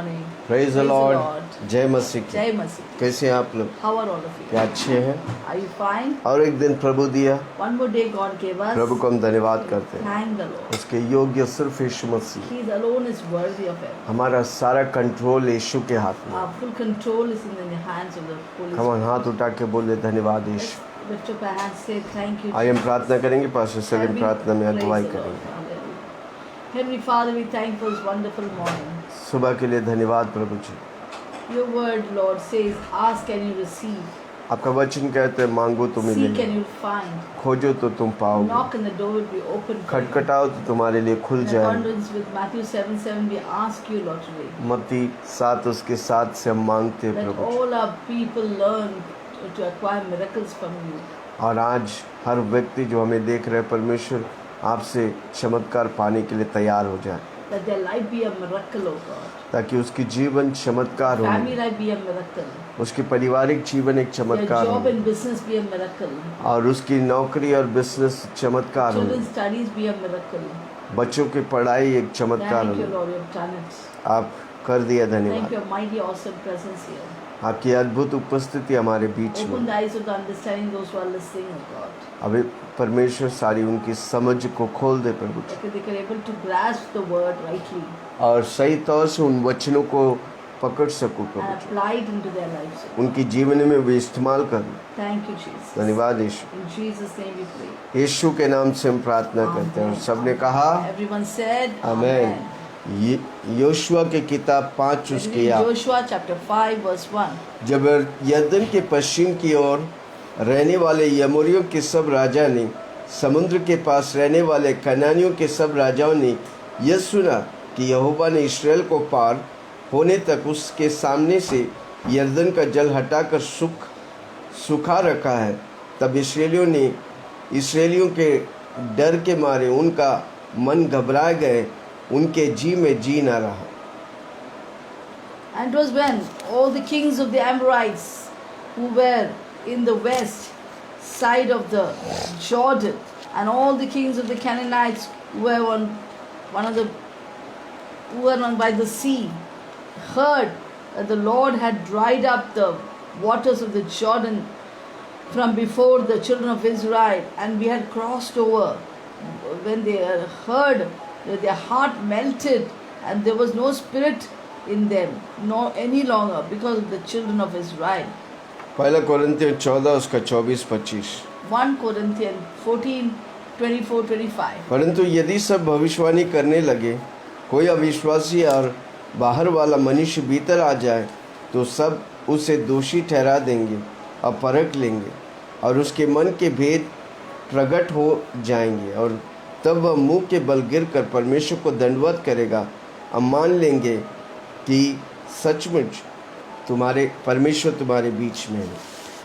morning. Praise the Praise the Lord. Lord. जय मसीह की। Jai Masih. कैसे हैं आप लोग? How are all of you? क्या अच्छे हैं? Are you fine? और एक दिन प्रभु दिया, One more day God gave us. प्रभु को हम धन्यवाद करते हैं। Thank the Lord. उसके योग्य सिर्फ यीशु मसीह। He alone is worthy of it. हमारा सारा कंट्रोल यीशु के हाथ में। Our full control is in the hands of the Holy हम Spirit. हाथ उठा के बोले धन्यवाद यीशु। Lift up our hands, say thank you. आइए हम Jesus. प्रार्थना करेंगे, पास्टर Shall सलीम we प्रार्थना में praise अगुवाई the Lord? करेंगे। Hallelujah. Heavenly Father, we thank you for this wonderful morning. सुबह के लिए धन्यवाद प्रभु जी। Your word, Lord, says, ask and you receive. आपका वचन कहते हैं मांगो तो Seek and मिलेगा, you'll find. खोजो तो तुम पाओगे, Knock and the door will be open for you. खटखटाओ तो तुम्हारे लिए खुल In जाएगा। accordance with Matthew 7:7, we ask you, Lord, today. मत्ती 7 उसके 7 से हम मांगते हैं Let Prabhu ji. all our people learn to acquire miracles from you. और आज हर व्यक्ति जो हमें देख रहे हैं परमेश्वर आपसे चमत्कार पाने के लिए तैयार हो जाए, That their life be a miracle, O God. ताकि उसकी जीवन चमत्कार हो, Family life be a miracle. उसकी पारिवारिक जीवन एक Their चमत्कार job हो, and business be a miracle. और उसकी नौकरी और बिजनेस चमत्कार हो, Children's studies be a miracle. बच्चों की पढ़ाई एक चमत्कार Thank you, हो। Lord, you have done it. आप कर दिया, Thank धन्यवाद। you, mighty, awesome presence here. आपकी अद्भुत उपस्थिति हमारे बीच Open में। the eyes of the understanding those who are listening, O God. अभी परमेश्वर सारी उनकी समझ को खोल दे प्रभु जी, That they can able to grasp the word rightly और सही तौर से उन वचनों को पकड़ सकूं प्रभु and ji, apply it into their lives. उनकी जीवन में भी इस्तेमाल करूं। Thank you, Jesus. धन्यवाद यीशु। In Jesus' name we pray. यीशु के नाम से हम प्रार्थना करते हैं। और सबने कहा Everyone said, आमेन। योशुआ के किताब 5 उसके या Joshua chapter 5 verse 1. जब यरदन के पश्चिम की ओर रहने वाले यमोरियों के सब राजा ने, समुद्र के पास रहने वाले कनानियों के सब राजाओं ने यह सुना कि यहोवा ने इस्राएल को पार होने तक उसके सामने से यरदन का जल हटाकर सूखा रखा है, तब इस्राएलियों के डर के मारे उनका मन घबरा गए, उनके जी में जी न रहा। And it was when all the kings of the Amorites who were in the west side of the Jordan and all the kings of the Canaanites who were on by the sea heard that the Lord had dried up the waters of the Jordan from before the children of Israel, and we had crossed over. When they heard that, their heart melted and there was no spirit in them no any longer because of the children of Israel. पहला कोरिन्थियों 14 उसका 24-25। 1 Corinthians 14:24-25. परंतु यदि सब भविष्यवाणी करने लगे, कोई अविश्वासी और बाहर वाला मनुष्य भीतर आ जाए, तो सब उसे दोषी ठहरा देंगे और परख लेंगे, और उसके मन के भेद प्रकट हो जाएंगे, और तब वह मुंह के बल गिरकर परमेश्वर को दंडवत करेगा और मान लेंगे कि सचमुच तुम्हारे परमेश्वर तुम्हारे बीच में है।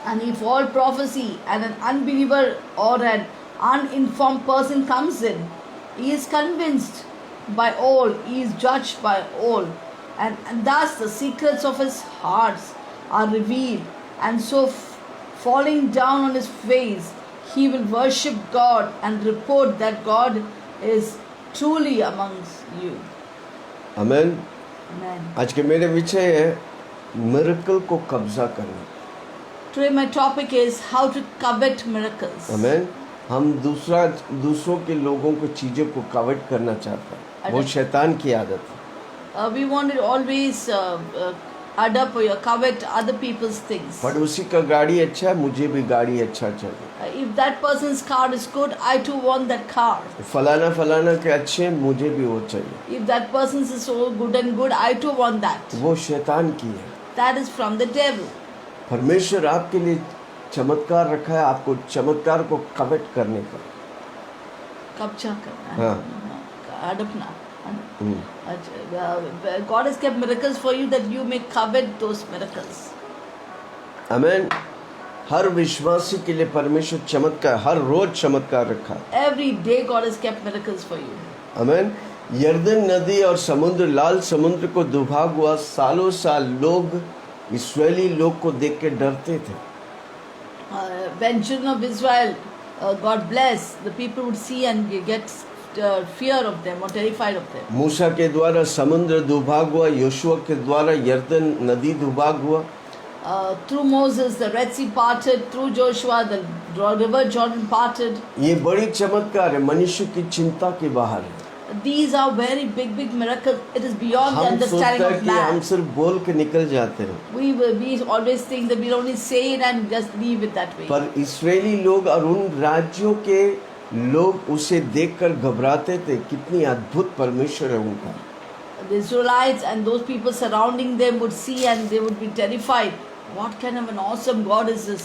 And if all prophecy and an unbeliever or an uninformed person comes in, he is convinced by all, he is judged by all, and thus the secrets of his hearts are revealed, and so falling down on his face, he will worship God and report that God is truly amongst you. Amen. Amen. आज के मेरे विषय है miracle को कब्जा करना। Today my topic is how to covet miracles. आमेन। हम दूसरों के लोगों को चीज़ों को कवट करना चाहते हैं, वो शैतान की आदत है। We want to always adapt or covet other people's things. पड़ोसी का गाड़ी अच्छा है, मुझे भी गाड़ी अच्छा चाहिए। If that person's car is good, I too want that car. फलाना के अच्छे हैं, मुझे भी वो चाहिए। If that person's is so good and good, I too want that. वो शैतान की है। That is from the devil. परमेश्वर आपके लिए चमत्कार रखा है, आपको चमत्कार को कवट करने का। कब्जा करना, हाँ। हड़पना। God has kept miracles for you that you may covet those miracles. आमेन। हर विश्वासी के लिए परमेश्वर चमत्कार, हर रोज चमत्कार रखा है। Every day God has kept miracles for you. आमेन। यरदन नदी और समुद्र, लाल समुद्र को दुभाग हुआ, सालों साल लोग इस्राएली लोग को देख के डरते थे। When children of Israel got blessed, the people would see and get fear of them or terrified of them. मूसा के द्वारा समुद्र दुभाग हुआ, योशुआ के द्वारा यर्दन नदी दुभाग हुआ, Through Moses, the Red Sea parted. Through Joshua, the river Jordan parted. ये बड़ी चमत्कार है, मनुष्य की चिंता के बाहर है। These are very big miracles. It is beyond the हम understanding सोचते हैं of कि हम man. सिर्फ बोल के निकल जाते हैं, We always think that we'll only say it and just leave it that way. पर इस्राएली लोग और उन राज्यों के लोग उसे देखकर घबराते थे। कितनी अद्भुत परमेश्वर है उनका। The Israelites and those people surrounding them would see and they would be terrified. What kind of an awesome God is this?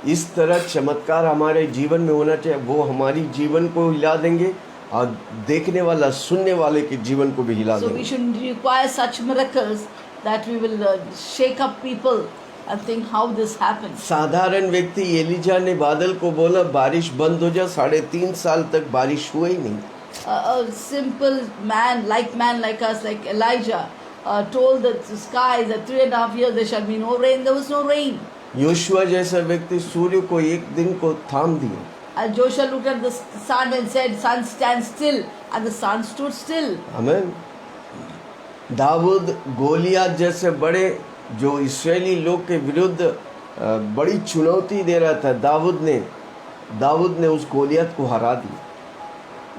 इस तरह चमत्कार हमारे जीवन में होना चाहिए। वो हमारी जीवन को हिला देंगे और देखने वाला सुनने वाले के जीवन को भी हिला So we देंगे। should require such miracles that we will shake up people and think how this happened. साधारण व्यक्ति एलिजा ने बादल को बोला बारिश बंद हो जा, 3.5 साल तक बारिश हुई ही नहीं। A simple man like us, like Elijah, told the skies that 3.5 years there shall be no rain. There was no rain. Joshua जैसा व्यक्ति सूर्य को एक दिन को थाम दिया। And Joshua looked at the sun and said, "Sun, stand still," and the sun stood still. आमीन। दाऊद गोलियत जैसे बड़े जो इस्राएली लोग के विरुद्ध बड़ी चुनौती दे रहा था, दाऊद ने उस गोलियत को हरा दिया।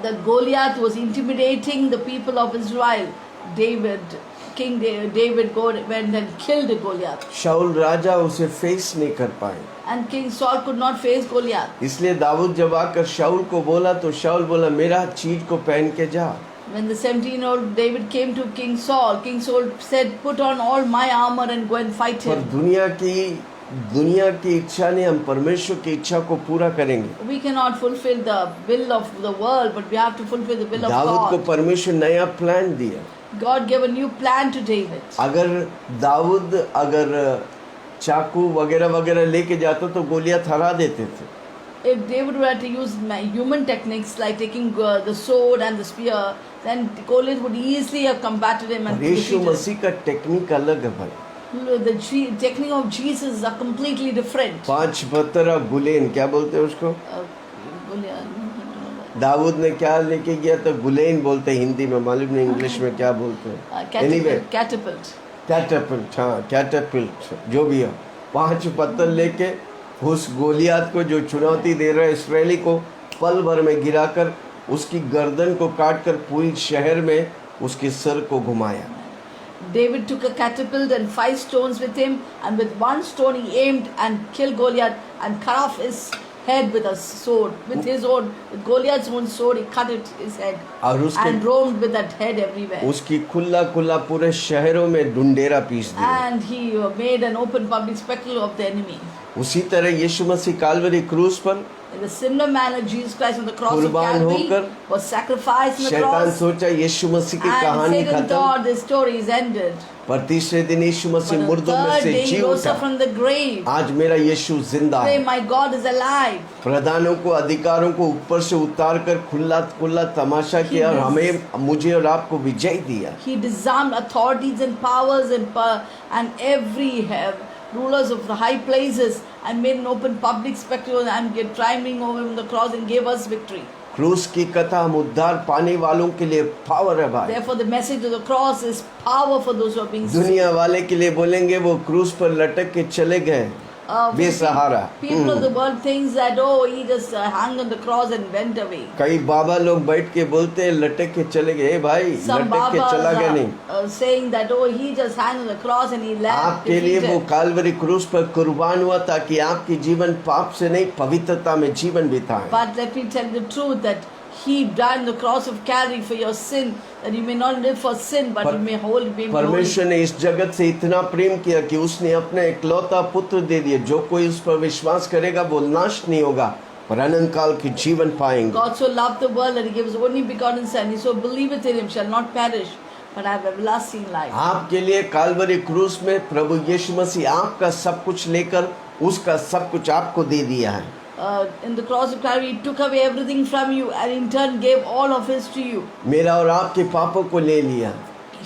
The Goliath was intimidating the people of Israel. King David went and killed Goliath. शाऊल राजा उसे फेस नहीं कर पाए, And King Saul could not face Goliath. इसलिए दाऊद जब आकर शाऊल को बोला तो शाऊल बोला मेरा चीज को पहन के जा। When the 17-year-old David came to King Saul said, "Put on all my armor and go and fight पर him." दुनिया की इच्छा नहीं, हम परमेश्वर की इच्छा को पूरा करेंगे। We cannot fulfill the will of the world, but we have to fulfill the will of Dawood को God. परमेश्वर नया प्लान दिया। God gave a new plan to David. अगर दाऊद चाकू वगैरह लेके जाता तो गोलियत हरा देते थे। If David were to use human techniques like taking the sword and the spear, then Goliath would easily have combated him and Yeshu defeated him. मसीह का टेक्निक अलग है भाई। The technique of Jesus are completely different. 5 पत्थर Gulen क्या बोलते हैं उसको? दाऊद ने क्या लेके गया तो गुलेन बोलते हैं हिंदी में, मालूम नहीं इंग्लिश में क्या बोलते हैं। Catapult. कैटरपिल्ट, हाँ कैटरपिल्ट जो भी हो, 5 पत्थर लेके उस गोलियत को जो चुनौती दे रहा है इस्राएली को पल भर में गिराकर उसकी गर्दन को काटकर पूरी शहर में उसके सर को घुमाया। David took a catapult and 5 stones with him, and with 1 stone he aimed and killed Goliath and cut off his head with a sword. With Goliath's own sword, he cut his head and roamed with that head everywhere. उसकी खुला पूरे शहरों में Dundera piece दिया। And he made an open public spectacle of the enemy. उसी तरह यीशु मसीह काल्वरी क्रूस पर In the similar manner, Jesus Christ on the cross of कुर्बान Calvary होकर was sacrificed on the शैतान cross, सोचा यीशु मसीह की and कहानी Satan खत्म, thought the story is ended. पर तीसरे दिन यीशु But मसीह on the मुर्दों में third से day ji he rose up उठा। from the grave. आज मेरा यीशु जिंदा Say, है। my God is alive. प्रधानों को अधिकारों को ऊपर से उतार कर खुला तमाशा किया और मुझे और आपको विजय दिया। He disarmed authorities and powers and every rulers of the high places and made an open public spectacle and triumphing over him on the cross and gave us victory. क्रूस की कथा हम उद्धार पाने वालों के लिए पावर है भाई। Therefore the message of the cross is power for those who are being saved. दुनिया वाले के लिए बोलेंगे वो क्रूस पर लटक के चले गए बेसहारा। People of the world thinks that he just hung on the cross and went away. कई बाबा लोग बैठ के बोलते हैं लटक के चले गए। भाई Some लटक के चला गया नहीं। Babas saying that he just hung on the cross and he left. आपके लिए वो काल्वरी क्रूस पर कुर्बान हुआ ताकि आपकी जीवन पाप से नहीं पवित्रता में जीवन बिताए। But let me tell you the truth that he died on the cross of Calvary for your sin, that you may not live for sin, but you may hold be holy. परमेश्वर ने इस जगत से इतना प्रेम किया कि उसने अपने इकलौता पुत्र दे दिया, जो कोई उस पर विश्वास करेगा वो नाश नहीं होगा पर अनंत काल की जीवन पाएंगे। God so loved the world that he gave his only begotten son, he so believeth in him shall not perish but have everlasting life. आपके लिए काल्वरी क्रूस में प्रभु यीशु मसीह आपका सब कुछ लेकर उसका सब कुछ आपको दे दिया है। In the cross of Calvary, he took away everything from you and in turn gave all of his to you. मेरा और आपके पापों को ले लिया।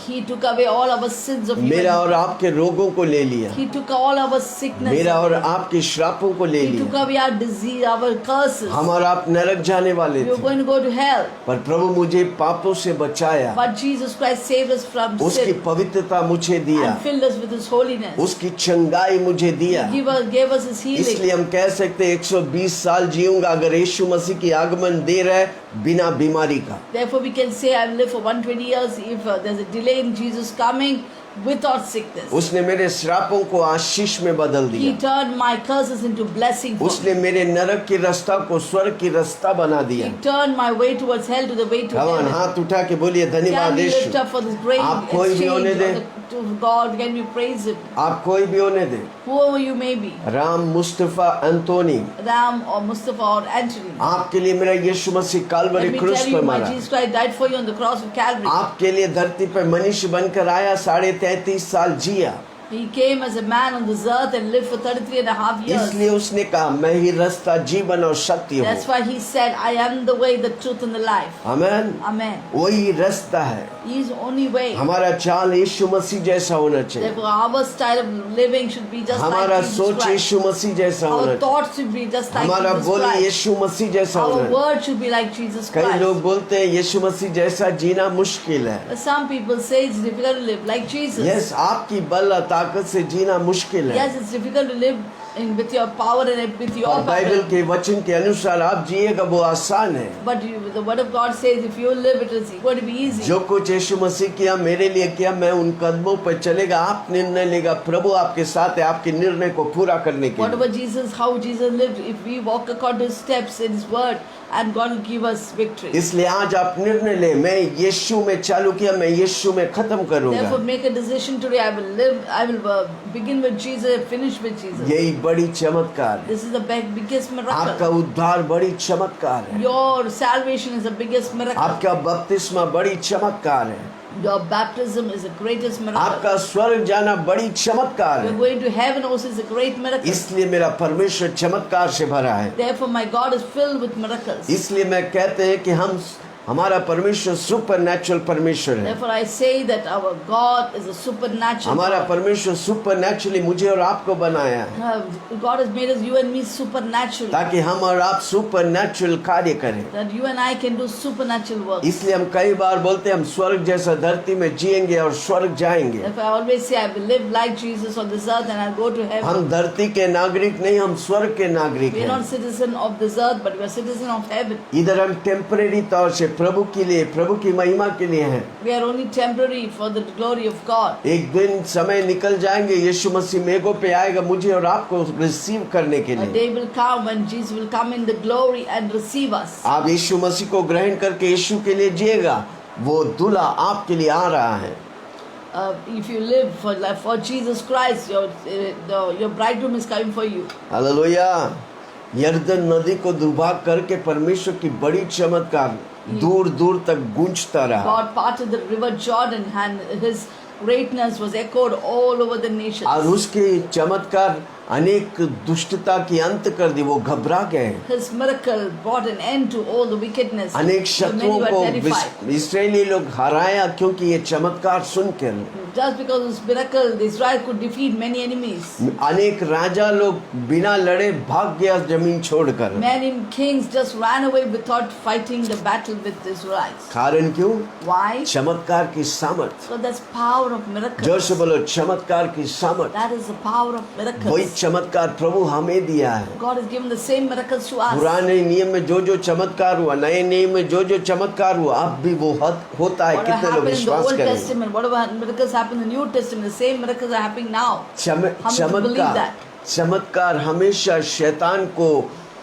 He took away all our sins of मेरा और humanity. आपके रोगों को ले लिया, He took all our sickness. मेरा और away. आपके श्रापों को ले He took लिया। away our disease, our curses. हम और आप नरक जाने वाले We were थे, going to go to hell. पर प्रभु मुझे पापों से बचाया, But Jesus Christ saved us from उसकी sin पवित्रता मुझे दिया, and filled us with His holiness. उसकी चंगाई मुझे दिया। He gave us His इसलिए healing. हम कह सकते हैं 120 साल जीऊंगा अगर यीशु मसीह की आगमन देर है बिना बीमारी का। Therefore, we can say, I will live for 120 years if there's a delay in Jesus coming without sickness. उसने मेरे श्रापों को आशीष में बदल He दिया, turned my curses into blessing for me. उसने मेरे नरक की रास्ता को स्वर्ग की रास्ता बना दिया। He turned my way towards hell to the way to भगवान heaven. हाथ उठा के बोलिए Can धन्यवाद we lift Yeshu. up for this great आप कोई भी होने exchange they, to God? Can we praise Him? आप कोई भी होने दे, Whoever you may be, Ram, Mustafa, Anthony, Ram or Mustafa or Anthony. आपके लिए मेरा यीशु मसीह Let कालवरी me क्रूस tell पर you, my मरा। Jesus Christ died for you on the cross of Calvary. आपके लिए धरती पर मनुष्य बनकर आया, 33.5 साल जिया। He came as a man on this earth and lived for 33.5 years. इसलिए उसने कहा मैं ही रास्ता, जीवन और सत्य That's हूँ। why He said, I am the way, the truth and the life. Amen. Amen. वही रास्ता है। He is the only way. हमारा चाल यीशु मसीह जैसा होना चाहिए, Therefore, our style of living should be just हमारा like Jesus सोच Christ. यीशु मसीह जैसा होना Our चाहिए, thoughts should be just like हमारा Jesus बोली Christ. यीशु मसीह जैसा होना Our चाहिए। word should be like Jesus कई Christ. लोग बोलते हैं यीशु मसीह जैसा जीना मुश्किल है। But some people say it's difficult to live like Jesus. Yes, आपकी बल और ताकत से जीना मुश्किल है, Yes, it's difficult to live with your power and with your और बाइबल power. के वचन के अनुसार आप जिएगा वो आसान है। But the word of God says if you live it is going to be easy. जो कुछ यीशु मसीह किया मेरे लिए किया, मैं उन कदमों पर चलेगा। आप निर्णय लेगा, प्रभु आपके साथ है आपके निर्णय को पूरा करने के Whatever लिए। Jesus, how Jesus lived, if we walk according to His steps in His word, and God will give us victory. इसलिए आज आप निर्णय ले, मैं यीशु में चालू किया, मैं यीशु में खत्म करूंगा। Therefore, make a decision today. I will live. I will begin with Jesus and finish with Jesus. यही बड़ी चमत्कार है, This is the biggest आपका miracle. उद्धार बड़ी चमत्कार है, Your salvation is the biggest miracle. आपका बपतिस्मा बड़ी चमत्कार है, Your baptism is the greatest miracle. आपका स्वर्ग जाना बड़ी चमत्कार You're है। going to heaven also is a great miracle. इसलिए मेरा परमेश्वर चमत्कार से भरा है। Therefore, my God is filled with miracles. इसलिए मैं कहते हैं कि हमारा परमेश्वर सुपर नेचुरल परमेश्वर है। Therefore, I say that our God is a supernatural हमारा God. परमेश्वर सुपर नेचुरली मुझे और आपको बनाया है, God has made us, you and me, supernatural. ताकि हम और आप सुपर नेचुरल कार्य करें। That you and I can do supernatural work. इसलिए हम कई बार बोलते हैं हम स्वर्ग जैसा धरती में जिएंगे और स्वर्ग जाएंगे। Therefore, I always say I will live like Jesus on this earth and I'll go to heaven. हम धरती के नागरिक नहीं, हम स्वर्ग के नागरिक We are हैं। not citizen of this earth, but we are citizen of heaven. इधर हम टेम्परेरी तौर से प्रभु के लिए, प्रभु की महिमा के लिए हैं। We are only temporary for the glory of God. एक दिन समय निकल जाएंगे, यीशु मसीह मेघों पे आएगा मुझे और आपको रिसीव करने के A लिए। day will come when Jesus will come in the glory and receive us. आप यीशु मसीह को ग्रहण करके यीशु के लिए जिएगा, वो दूल्हा आपके लिए आ रहा है। If you live for Jesus Christ, your bridegroom is coming for you. Hallelujah. यरदन नदी को दुर्भाग करके परमेश्वर की बड़ी चमत्कार दूर दूर तक गूंजता रहा। God parted the river Jordan and His greatness was echoed all over the nations. और उसके चमत्कार अनेक दुष्टता की अंत कर दी, वो घबरा गए। His miracle brought an end to all the wickedness. अनेक Many शत्रुओं were को terrified. इस्राएली लोग हराया क्योंकि ये चमत्कार सुनकर। Just because of this miracle, Israel could defeat many enemies. अनेक राजा लोग बिना लड़े भाग गया जमीन छोड़कर। Many kings just ran away without fighting the battle with the Israelites. कारण क्यों? Why? चमत्कार की सामर्थ। So that's power of miracles. जोर से बोलो चमत्कार की सामर्थ। That is the power of वही miracles. चमत्कार प्रभु हमें दिया है। God has given the same miracles to us. पुराने नियम में जो जो चमत्कार हुआ, नए नियम में जो जो चमत्कार हुआ, अब भी वो होता है। Whatever कितने लोग happened in the विश्वास Old करें? Testament, whatever miracles happened in the New Testament, the same miracles are happening now. How many believe चमत्कार that? चमत्कार हमेशा शैतान को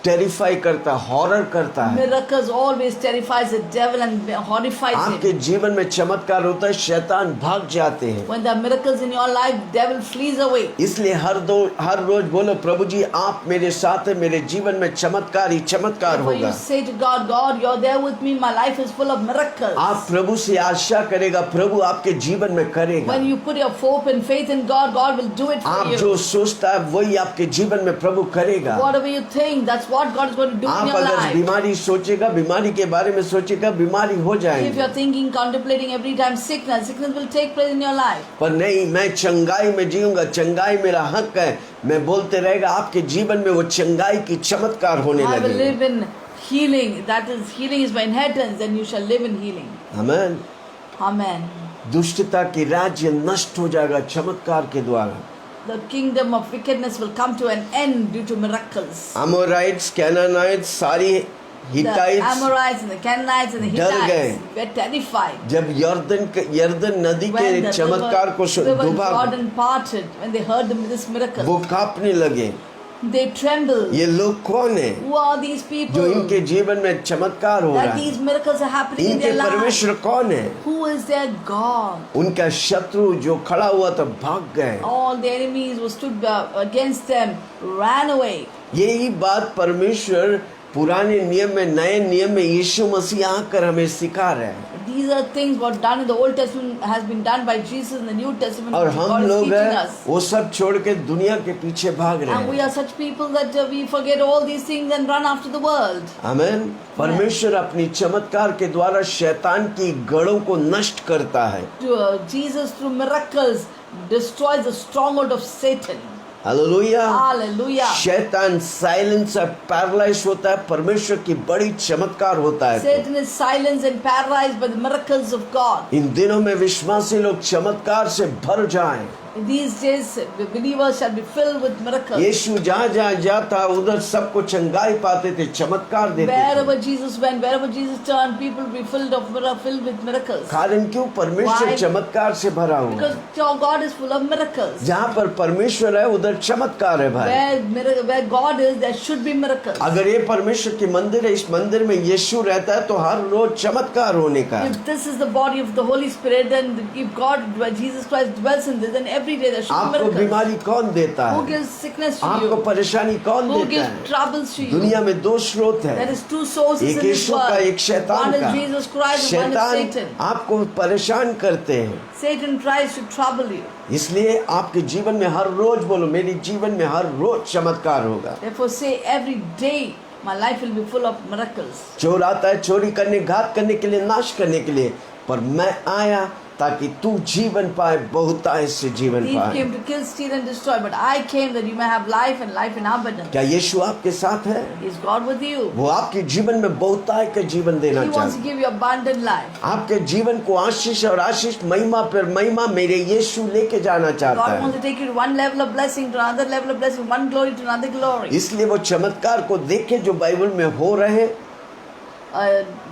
टेरिफाई करता, हॉरर करता है। Miracles always terrifies the devil and horrifies आपके him. जीवन में चमत्कार होता है, शैतान भाग जाते हैं। When there are miracles in your life, devil flees away. इसलिए हर रोज बोलो प्रभु जी आप मेरे साथ हैं, मेरे जीवन में चमत्कार ही चमत्कार Therefore होगा। you say to God, God, you're there with me. My life is full of miracles. आप प्रभु से आशा करेगा, प्रभु आपके जीवन में करेगा। When you put your hope and faith in God, God will do it for आप you. जो सोचता है वही आपके जीवन में प्रभु करेगा। Whatever you think, that's what God is going to do in आप your अगर life. बीमारी सोचेगा, बीमारी के बारे में सोचेगा, बीमारी हो If you जाएगी। are thinking, contemplating every time sickness will take place in your life. पर नहीं, मैं चंगाई में जीऊंगा, चंगाई मेरा हक है, मैं बोलते रहेगा, आपके जीवन में वो चंगाई की चमत्कार होने I will लगेगा। live in healing. That is, healing is my inheritance, and you shall live in healing. आमीन। Amen. दुष्टता की राज्य नष्ट हो जाएगा चमत्कार के द्वारा। The kingdom of wickedness will come to an end due to miracles. अमोराइट्स, कैनानाइट्स, सारी The हित्ताइट्स Amorites and the Canaanites and the डर गए। Hittites were terrified. जब यर्दन नदी When के the चमत्कार को river डूबा, Jordan parted, when they heard this miracle, वो कांपने लगे। they trembled. ये लोग कौन है Who are these जो people? इनके जीवन में चमत्कार हो रहा That है? these miracles are happening in इनके their lives. परमेश्वर कौन है? Who is their God? उनका शत्रु जो खड़ा हुआ था भाग गए। All the enemies who stood against them ran away. यही बात परमेश्वर पुराने नियम में, नए नियम में यीशु मसीह आकर हमें सिखा रहे हैं। These are things what done in the Old Testament has been done by Jesus in the New Testament. और God हम is लोग teaching हैं us. वो सब छोड़ के दुनिया के पीछे भाग रहे And we हैं। are such people that we forget all these things and run after the world. आमीन। परमेश्वर अपनी चमत्कार के द्वारा शैतान की गढ़ों को नष्ट करता है। Jesus through miracles destroys the stronghold of Satan. Hallelujah. Hallelujah. शैतान साइलेंस और पैरालाइज होता है, परमेश्वर की बड़ी चमत्कार होता है। Satan is silenced and paralyzed by the miracles of God. इन दिनों में विश्वासी लोग चमत्कार से भर जाएं। In these days, the believers shall be filled with miracles. यीशु जहाँ जहाँ जाता उधर सबको चंगाई पाते थे, चमत्कार देते थे। Wherever Jesus went, wherever Jesus turned, people will be filled with miracles. कारण क्यों? परमेश्वर Why? चमत्कार से भरा हुआ है। Because your God is full of miracles. जहाँ पर परमेश्वर है उधर चमत्कार है भाई। Where God is, there should be miracles. अगर ये परमेश्वर की मंदिर है, इस मंदिर में यीशु रहता है तो हर रोज चमत्कार होने का है। If this is the body of the Holy Spirit, then if God, Jesus Christ dwells in this, then every day there should be आपको miracles. बीमारी कौन देता Who है? gives sickness to आपको you? परेशानी कौन Who देता gives है? troubles to you? दुनिया में दो स्रोत There है, is two sources एक in this यीशु का, एक world. शैतान One का। is Jesus Christ and one is शैतान Satan. आपको परेशान करते हैं, Satan tries to trouble you. इसलिए आपके जीवन में हर रोज बोलो, मेरे जीवन में हर रोज चमत्कार होगा। Therefore say every day my life will be full of miracles. चोर आता है चोरी करने, घात करने के लिए, नाश करने के लिए, पर मैं आया ताकि तू जीवन पाए, बहुतायत से जीवन Thief पाए। came to kill, steal and destroy, but I came that you may have life and life in abundance. क्या यीशु आपके साथ है? Is God with you? वो आपके जीवन में बहुतायत का जीवन देना He wants चाहता to give you abundant life. है। आपके जीवन को आशीष और आशीष, महिमा पर महिमा मेरे यीशु लेके जाना चाहता God है। wants to take you to one level of blessing to another level of blessing, one glory to another glory. इसलिए वो चमत्कार को देखे जो बाइबल में हो रहे हैं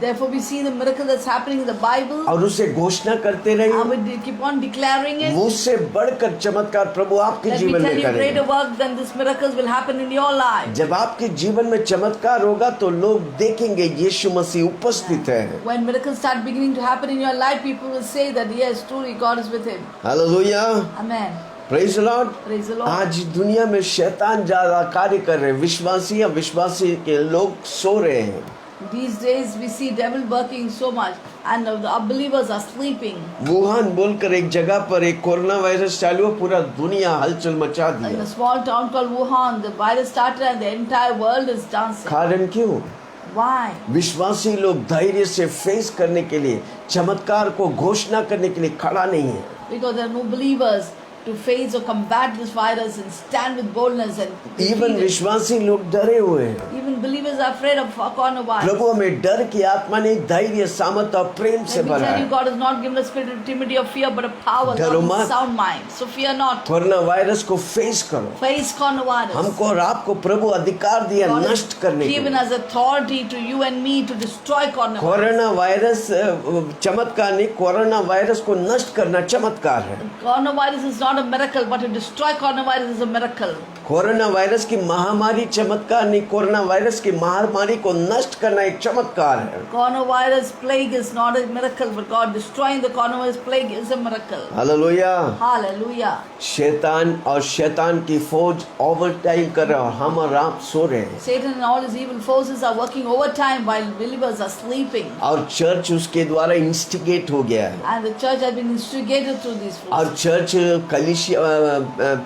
Therefore we see the miracle that's happening in the Bible और उसे घोषणा करते रहिए। and we keep on declaring it. उससे बढ़कर चमत्कार प्रभु आपके Let me जीवन tell में you greater करेगा। work than this miracles will happen in your life. जब आपके जीवन में चमत्कार होगा तो लोग देखेंगे यीशु मसीह उपस्थित है। When miracles start beginning to happen in your life, people will say that yes, truly God is with him. Hallelujah, Amen. Praise the Lord. Praise the Lord. आज दुनिया में शैतान ज्यादा कार्य कर रहे हैं, विश्वासी या विश्वासी के लोग सो रहे हैं। These days we see devil working so much and the unbelievers are sleeping. Wuhan बोलकर एक जगह पर एक कोरोना वायरस चालू हुआ, पूरा दुनिया हलचल मचा In a दिया। small town called Wuhan, the virus started and the entire world is dancing. कारण क्यों? Why? विश्वासी लोग धैर्य से फेस करने के लिए, चमत्कार को घोषणा करने के लिए खड़ा नहीं है। Because there are no believers to face or combat this virus and stand with boldness and defeat even it. विश्वासी लोग डरे हुए हैं। Even believers are afraid of coronavirus. प्रभु हमें डर की आत्मा नहीं, धैर्य, सामर्थ और प्रेम से Let me भरा tell you, है। God has not given us spirit of timidity or fear, but a power, डरो love, मत। and sound mind. So fear not. Corona virus को फेस करो। Face coronavirus. हमको और आपको प्रभु अधिकार दिया God नष्ट has करने के given लिए। us authority to you and me to destroy coronavirus. Corona virus चमत्कार नहीं, कोरोना वायरस को नष्ट करना चमत्कार है। Coronavirus is not a miracle, but to destroy coronavirus is a miracle. Corona virus की महामारी चमत्कार नहीं, कोरोना वायरस की महामारी को नष्ट करना एक चमत्कार है। Coronavirus plague is not a miracle, but God destroying the coronavirus plague is a miracle. Hallelujah. Hallelujah. शैतान और शैतान की फौज ओवर टाइम कर रहा है और हम और आप सो रहे हैं। Satan and all his evil forces are working overtime while believers are sleeping. और चर्च उसके द्वारा इंस्टिगेट हो गया है। And the church has been instigated through these forces. और चर्च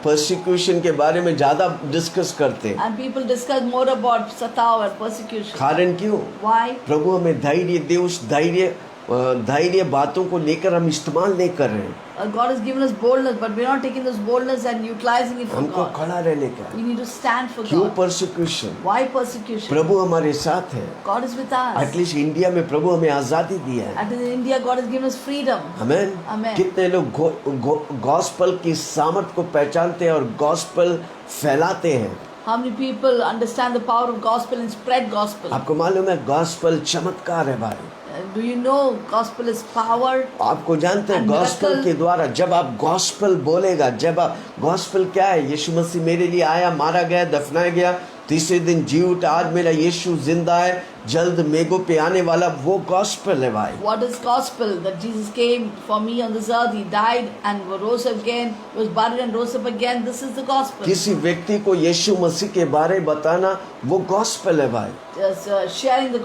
परसिक्यूशन के बारे में ज़्यादा डिस्कस करते हैं। And people discuss more about satav and persecution. कारण क्यों? Why? प्रभु हमें धैर्य दे, उस धैर्य बातों को लेकर हम इस्तेमाल नहीं कर रहे हैं। God has given us boldness, but we're not taking this boldness and utilizing it for हमको God. खड़ा रहने का। We need to stand for क्यों God. परसिक्यूशन? Why persecution? प्रभु हमारे साथ है। God is with us. At least India में प्रभु हमें आज़ादी दिया है। And in India, God has given us freedom. Amen. Amen. कितने लोग गॉस्पल की सामर्थ को पहचानते हैं और गॉस्पल फैलाते हैं। How many people understand the power of gospel and spread gospel? आपको मालूम है गॉस्पल चमत्कार है भाई। Do you know gospel is power? आपको जानते हैं And गॉस्पल miracle. के द्वारा जब आप गॉस्पल बोलेगा, जब आप गॉस्पल क्या है? यीशु मसीह मेरे लिए आया, मारा गया, दफनाया गया, तीसरे दिन जी उठा, आज मेरा यीशु जिंदा है, जल्द मेघों पे आने वाला, वो गॉस्पल है भाई। What is gospel? That Jesus came for me on this earth. He died and rose again, was buried and rose up again. This is the gospel. किसी व्यक्ति को यीशु मसीह के बारे में बताना वो गॉस्पल है भाई। Just, sharing the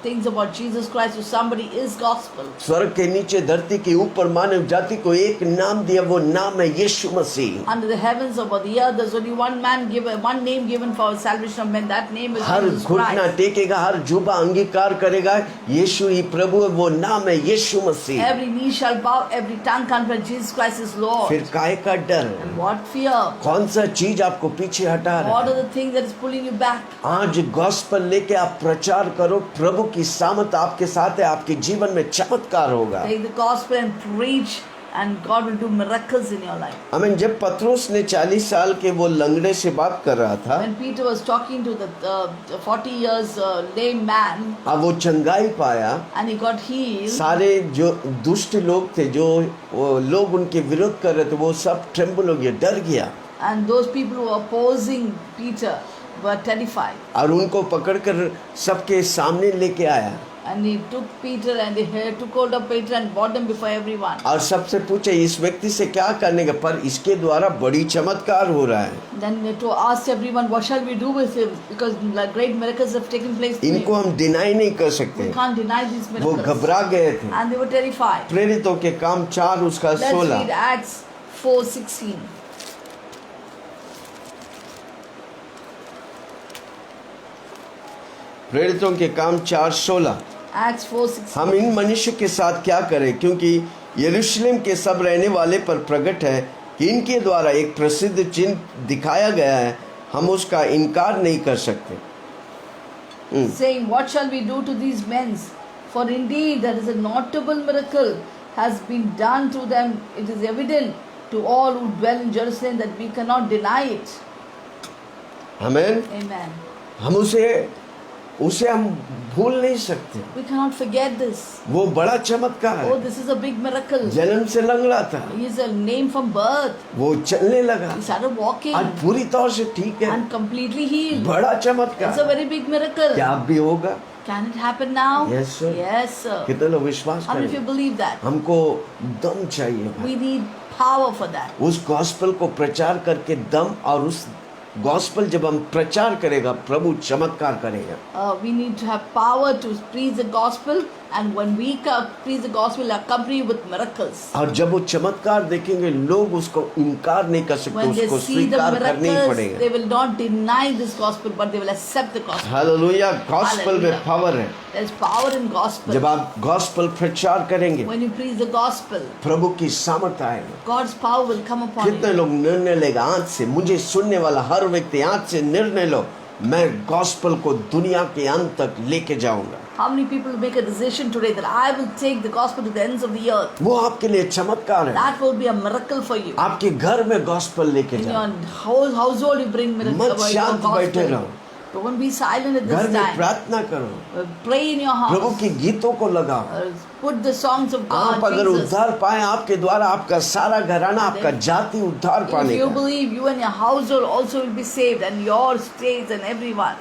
things about Jesus Christ to somebody is gospel. स्वर्ग के नीचे धरती के ऊपर मानव जाति को एक नाम दिया, वो नाम है यीशु मसीह। Under the heavens above the earth, there's only one name given for salvation of men. That name is her Jesus घुटना Christ. टेकेगा, हर जुबा अंगीकार करेगा यीशु ही प्रभु है, वो नाम है यीशु मसीह। Every knee shall bow, every tongue confess Jesus Christ is Lord. फिर काहे का डर? And what fear? कौन सा चीज आपको पीछे हटा रहा What है? are the things that is pulling you back? आज गॉस्पल लेके आप प्रचार करो, प्रभु की सामर्थ आपके साथ है, आपके जीवन में चमत्कार होगा। Take the gospel and preach, and God will do miracles in your life. आमीन। जब पतरस ने 40 साल के वो लंगड़े से बात कर रहा था, When Peter was talking to the 40 years lame man, अब वो चंगाई पाया, and he got healed, सारे जो दुष्ट लोग थे, जो वो लोग उनके विरोध कर रहे थे, वो सब ट्रेम्बल हो गया, डर गया, and those people who were opposing Peter were terrified. और उनको पकड़कर सबके सामने लेके आया And he took Peter and he took hold of Peter and brought him before everyone. और सबसे पूछे इस व्यक्ति से क्या करने का, पर इसके द्वारा बड़ी चमत्कार हो रहा है। Then to ask everyone, what shall we do with him? Because great miracles have taken place. through इनको him. हम डिनाई नहीं कर सकते। We can't deny these वो miracles. घबरा गए थे। And they were terrified. प्रेरितों के काम 4 उसका Let's 16। read Acts 4:16. प्रेरितों के काम 4:16। Acts 4:16. हम इन मनुष्य के साथ क्या करें, क्योंकि यरूशलेम के सब रहने वाले पर प्रकट है कि इनके द्वारा एक प्रसिद्ध चिन्ह दिखाया गया है, हम उसका इनकार नहीं कर सकते। Saying, what shall we do to these men? For indeed there is a notable miracle has been done to them. It is evident to all who dwell in Jerusalem that we cannot deny it. आमीन। Amen. हम उसे हम भूल नहीं सकते। We cannot forget this. वो बड़ा चमत्कार Oh, है। this is a big miracle. जन्म से लंगड़ा था, He is a name from birth. वो चलने लगा, He started walking आज पूरी तौर से ठीक है। and completely healed. बड़ा It's a चमत्कार। very big miracle. क्या आप भी होगा? Can it happen now? Yes, sir. Yes, sir. कितने लोग विश्वास How many of you करें? believe that? हमको दम चाहिए भाई। We need power for that. उस गॉस्पल को प्रचार करके दम, और उस गॉस्पल जब हम प्रचार करेगा प्रभु चमत्कार करेगा। We need to have power to preach the gospel, and when we preach the gospel, accompany with miracles. और जब वो चमत्कार देखेंगे लोग उसको इनकार नहीं कर सकते, When they उसको see the स्वीकार करना ही miracles, पड़ेगा। they will not deny this gospel, but they will accept the gospel. Hallelujah. Gospel में Hallelujah. पावर है। There's power in gospel. जब आप गॉस्पल प्रचार करेंगे When you preach the gospel, प्रभु की सामर्थ आएगी। God's power will come upon कितने you. लोग निर्णय लेगा आज से, मुझे सुनने वाला हर व्यक्ति आज से निर्णय लो, मैं गॉस्पल को दुनिया के अंत तक लेके जाऊंगा। How many people make a decision today that I will take the gospel to the ends of the earth? वो आपके लिए चमत्कार है। That will be a miracle for you. आपके घर में गॉस्पल लेके In जाओ। your whole household, you bring miracle. मत शांत बैठे रहो। Don't be silent at घर this में time. प्रार्थना करो, Pray in your Prabhu house. के गीतों को लगाओ। Put the songs of God. आप अगर Jesus. उद्धार पाए, आपके द्वारा आपका सारा घराना, आपका जाति उद्धार If पाने you का। believe, you and your household also will be saved, and your states and everyone.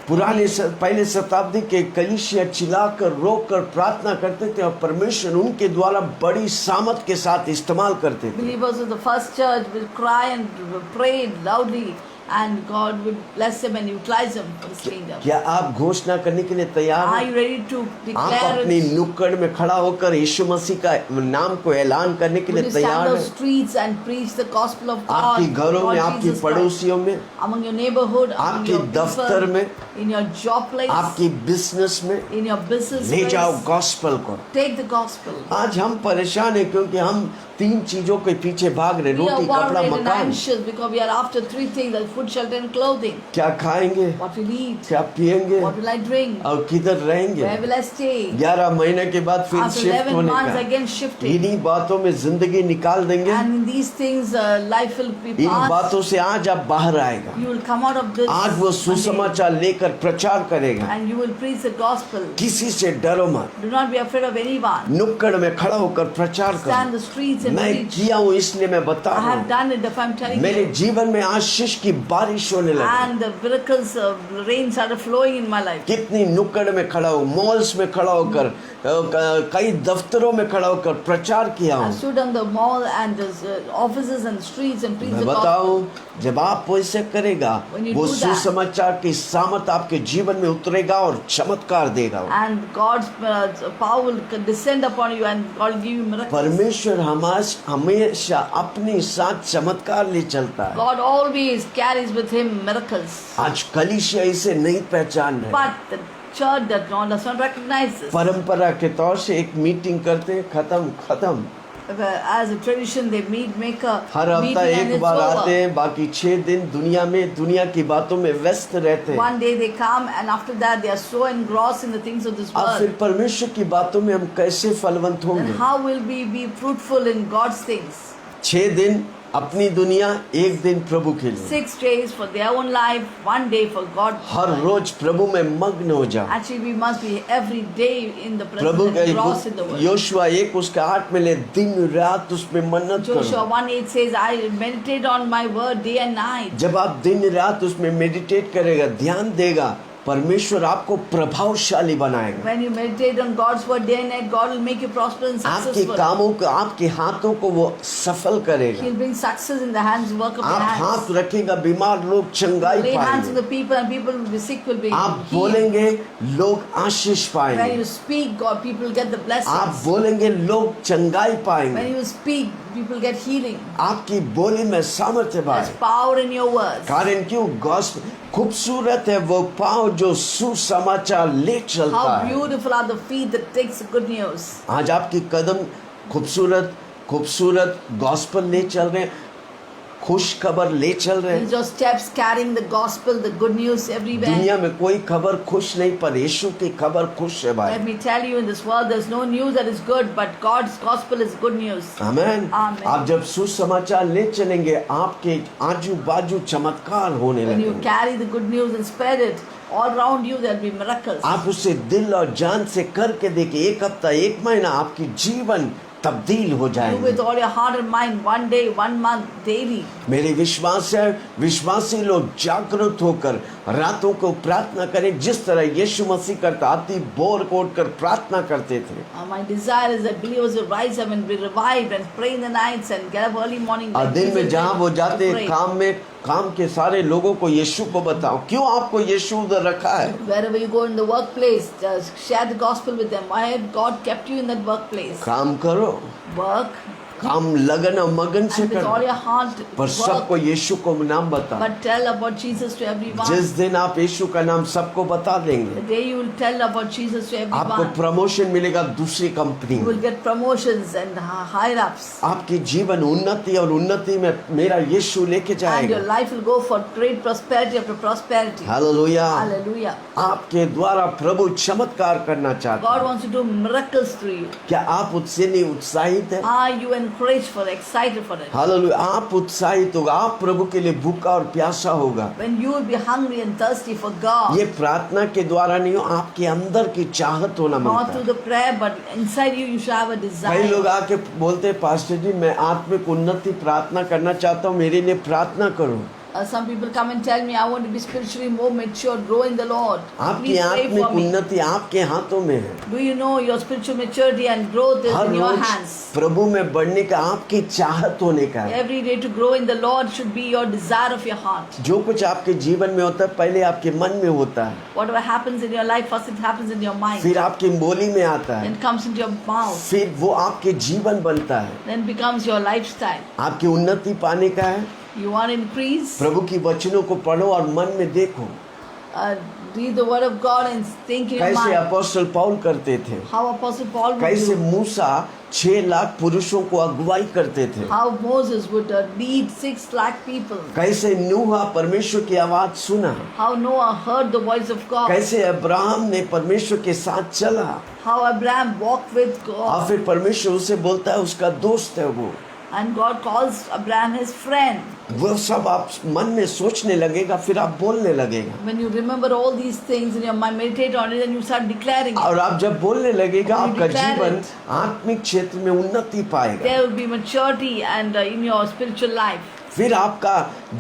पहले शताब्दी के कलीसिया चिल्लाकर रोकर प्रार्थना करते थे और परमेश्वर उनके द्वारा बड़ी सामर्थ के साथ इस्तेमाल करते थे। Believers of the first church will cry and pray loudly, and God will bless them and utilize them for His kingdom. क्या आप घोषणा करने के लिए तैयार Are हैं? you ready to आप declare अपनी it? नुक्कड़ में खड़ा होकर यीशु मसीह का नाम को ऐलान करने के Will लिए you stand तैयार on हैं? streets and preach the gospel of God? आपके घरों में, Lord आपकी Jesus Christ, पड़ोसियों में, among your neighborhood, among आपके your दफ्तर people, में, in your job place, आपकी बिजनेस में in your business ले जाओ place. गॉस्पेल को। Take the gospel. आज हम परेशान हैं क्योंकि हम 3 चीजों के पीछे भाग रहे, We are रोटी, कपड़ा, worried and मकान। anxious because we are after 3 things: like food, shelter, and clothing. क्या खाएंगे, What will I eat? क्या पिएंगे What will I drink? और किधर रहेंगे। Where will I stay? 11 महीने के बाद फिर After शिफ्ट 11 होने months का। again shifting. इन्हीं बातों में जिंदगी निकाल देंगे। And in these things, life will be in passed. बातों से आज आप बाहर आएगा। You will come out of this आज वो one day, सुसमाचार लेकर प्रचार करेगा। and you will preach the gospel. किसी से डरो मत, Do not be afraid of anyone. नुक्कड़ में खड़ा होकर प्रचार Stand करो। the streets and मैं preach. किया हूँ इसलिए मैं बता I रहा have हूँ। done it if I'm telling मेरे you. जीवन में आशीष की बारिश होने लगी। And the miracles of rain started flowing in my life. कितनी नुक्कड़ में खड़ा हो, मॉल्स में खड़ा होकर, कई दफ्तरों में खड़ा होकर प्रचार किया I हूँ। stood on the mall and the offices and streets and preached मैं the gospel. बताऊं, जब आप वैसे करेगा, When you वो do that, सुसमाचार की सामर्थ आपके जीवन में उतरेगा और चमत्कार देगा। and God's power will descend upon you and God will give you miracles. परमेश्वर हमेशा अपने साथ चमत्कार ले चलता है। God always carries with Him miracles. आज कलीसिया इसे नहीं पहचान रहे। But the church does not recognize this. परंपरा के तौर से एक मीटिंग करते हैं, खत्म। As a tradition, they make a her meeting हफ्ता and एक it's बार आते over. हैं, बाकी 6 दिन दुनिया की बातों में व्यस्त रहते हैं। One day they come and after that they are so engrossed in the things of this अब world. फिर परमेश्वर की बातों में हम कैसे फलवंत Then होंगे? how will we be fruitful in God's things? 6 दिन अपनी दुनिया, 1 दिन प्रभु के लिए। 6 days for their own life, 1 day for God. हर रोज प्रभु में मग्न हो जाओ। Actually, we must be every day in the prabhu presence and engrossed in the word. Joshua 1 उसका 8 में ले, दिन रात उसमें मन्नत Joshua करो। 1:8 says, I meditate on my word day and night. जब आप दिन रात उसमें मेडिटेट करेगा, ध्यान देगा, परमेश्वर आपको प्रभावशाली बनाएगा। When you meditate on God's word day and night, God will make you prosperous and आपके successful. कामों को, आपके हाथों को वो सफल करेगा। He'll bring success in the hands, work of आप your hands. हाथ रखेगा, बीमार लोग चंगाई Lay hands on पाएंगे। the people and people will be sick, will be आप healed. बोलेंगे, लोग आशीष When पाएंगे। you speak, God, people will get the आप blessings. बोलेंगे, लोग चंगाई When पाएंगे। you speak, people get healing. आपकी बोली में सामर्थ्य There's पाए। power in your words. कारण क्यों? गॉस्पेल खूबसूरत है वो पाँव जो सुसमाचार ले चलता How है। beautiful are the feet that takes good news. आज आपकी कदम खूबसूरत गॉस्पेल ले चल रहे हैं, खुश खबर ले चल रहे हैं। Is your steps carrying the gospel, the good news everywhere? दुनिया में कोई खबर खुश नहीं, पर यीशु की खबर खुश है भाई। Let me tell you, in this world there's no news that is good, but God's gospel is good news. Amen. Amen. आप जब सुसमाचार ले चलेंगे, आपके आजू बाजू चमत्कार होने When you लगेंगे। carry the good news and spread it, all around you there'll be miracles. आप उसे दिल और जान से करके देखिए, 1 हफ्ता, 1 महीना आपकी जीवन तब्दील हो Do जाएंगे। with all your heart and mind, 1 day, 1 month, daily. मेरे विश्वास है, विश्वासी लोग जागरूक होकर रातों को प्रार्थना करें, जिस तरह यीशु मसीह करता, आती बोर कोट कर प्रार्थना करते थे। My desire is that believers will rise up and be revived and pray in the nights and get up early morning. और like दिन में Jesus जहाँ did वो to जाते pray. काम के सारे लोगों को यीशु को बताओ। क्यों आपको यीशु उधर रखा है? Wherever you go in the workplace, just share the gospel with them. Why had God kept you in that workplace? काम करो, Work काम लगन और मगन से and with all करो, your heart पर सबको work, यीशु को नाम बताओ। but tell about Jesus to everyone. जिस दिन आप यीशु का नाम सबको बता The देंगे, day you will tell about Jesus to आपको everyone, प्रमोशन मिलेगा दूसरी कंपनी you में। will get promotions and higher ups. आपकी जीवन उन्नति और उन्नति में मेरा यीशु लेके And जाएगा। your life will go for great prosperity after prosperity. Hallelujah. Hallelujah. आपके द्वारा प्रभु चमत्कार करना चाहते God हैं। wants to do miracles through you. क्या आप उससे नहीं उत्साहित हैं? Are you encouraged for, excited for it? Hallelujah. आप उत्साहित होगा, आप प्रभु के लिए भूखा और प्यासा होगा। When you will be hungry and thirsty for God, ये प्रार्थना के द्वारा नहीं हो, आपके अंदर की चाहत होना not मांगता through है। the prayer, but inside you, you should have a कई लोग desire. आके बोलते हैं, पास्टर जी मैं आत्मिक उन्नति प्रार्थना करना चाहता हूँ, मेरे लिए प्रार्थना करो। Some people come and tell me, I want to be spiritually more mature, grow in the Lord. आपकी Please pray आत्मिक for me. उन्नति आपके हाथों में है। Do you know your spiritual maturity and growth is her in your rose hands? प्रभु में बढ़ने का आपकी चाहत होने का है। Every day to grow in the Lord should be your desire of your heart. जो कुछ आपके जीवन में होता है पहले आपके मन में होता है, Whatever happens in your life, first it happens in your mind. फिर आपकी बोली में आता Then है, comes into your mouth. फिर वो आपके जीवन बनता है। Then becomes your lifestyle. आपकी उन्नति पाने का है, You want to increase? प्रभु की वचनों को पढ़ो और मन में देखो Read the word of God and think in your कैसे mind. अपोस्टल पौल करते थे, How Apostle Paul would कैसे do. मूसा 6 लाख पुरुषों को अगुवाई करते थे, How Moses would lead 6 lakh people. कैसे नूहा परमेश्वर की आवाज सुना, How Noah heard the voice of God. कैसे अब्राहम ने परमेश्वर के साथ चला How Abraham walked with और God. फिर परमेश्वर उसे बोलता है उसका दोस्त है वो। And God calls Abraham his friend. वो सब आप मन में सोचने लगेगा, फिर आप बोलने लगेगा, When you remember all these things in your mind, meditate on it and you start declaring it. और आप जब बोलने लगेगा When you आपका declare जीवन it, आत्मिक क्षेत्र में उन्नति पाएगा। There will be maturity and in your spiritual life. फिर आपका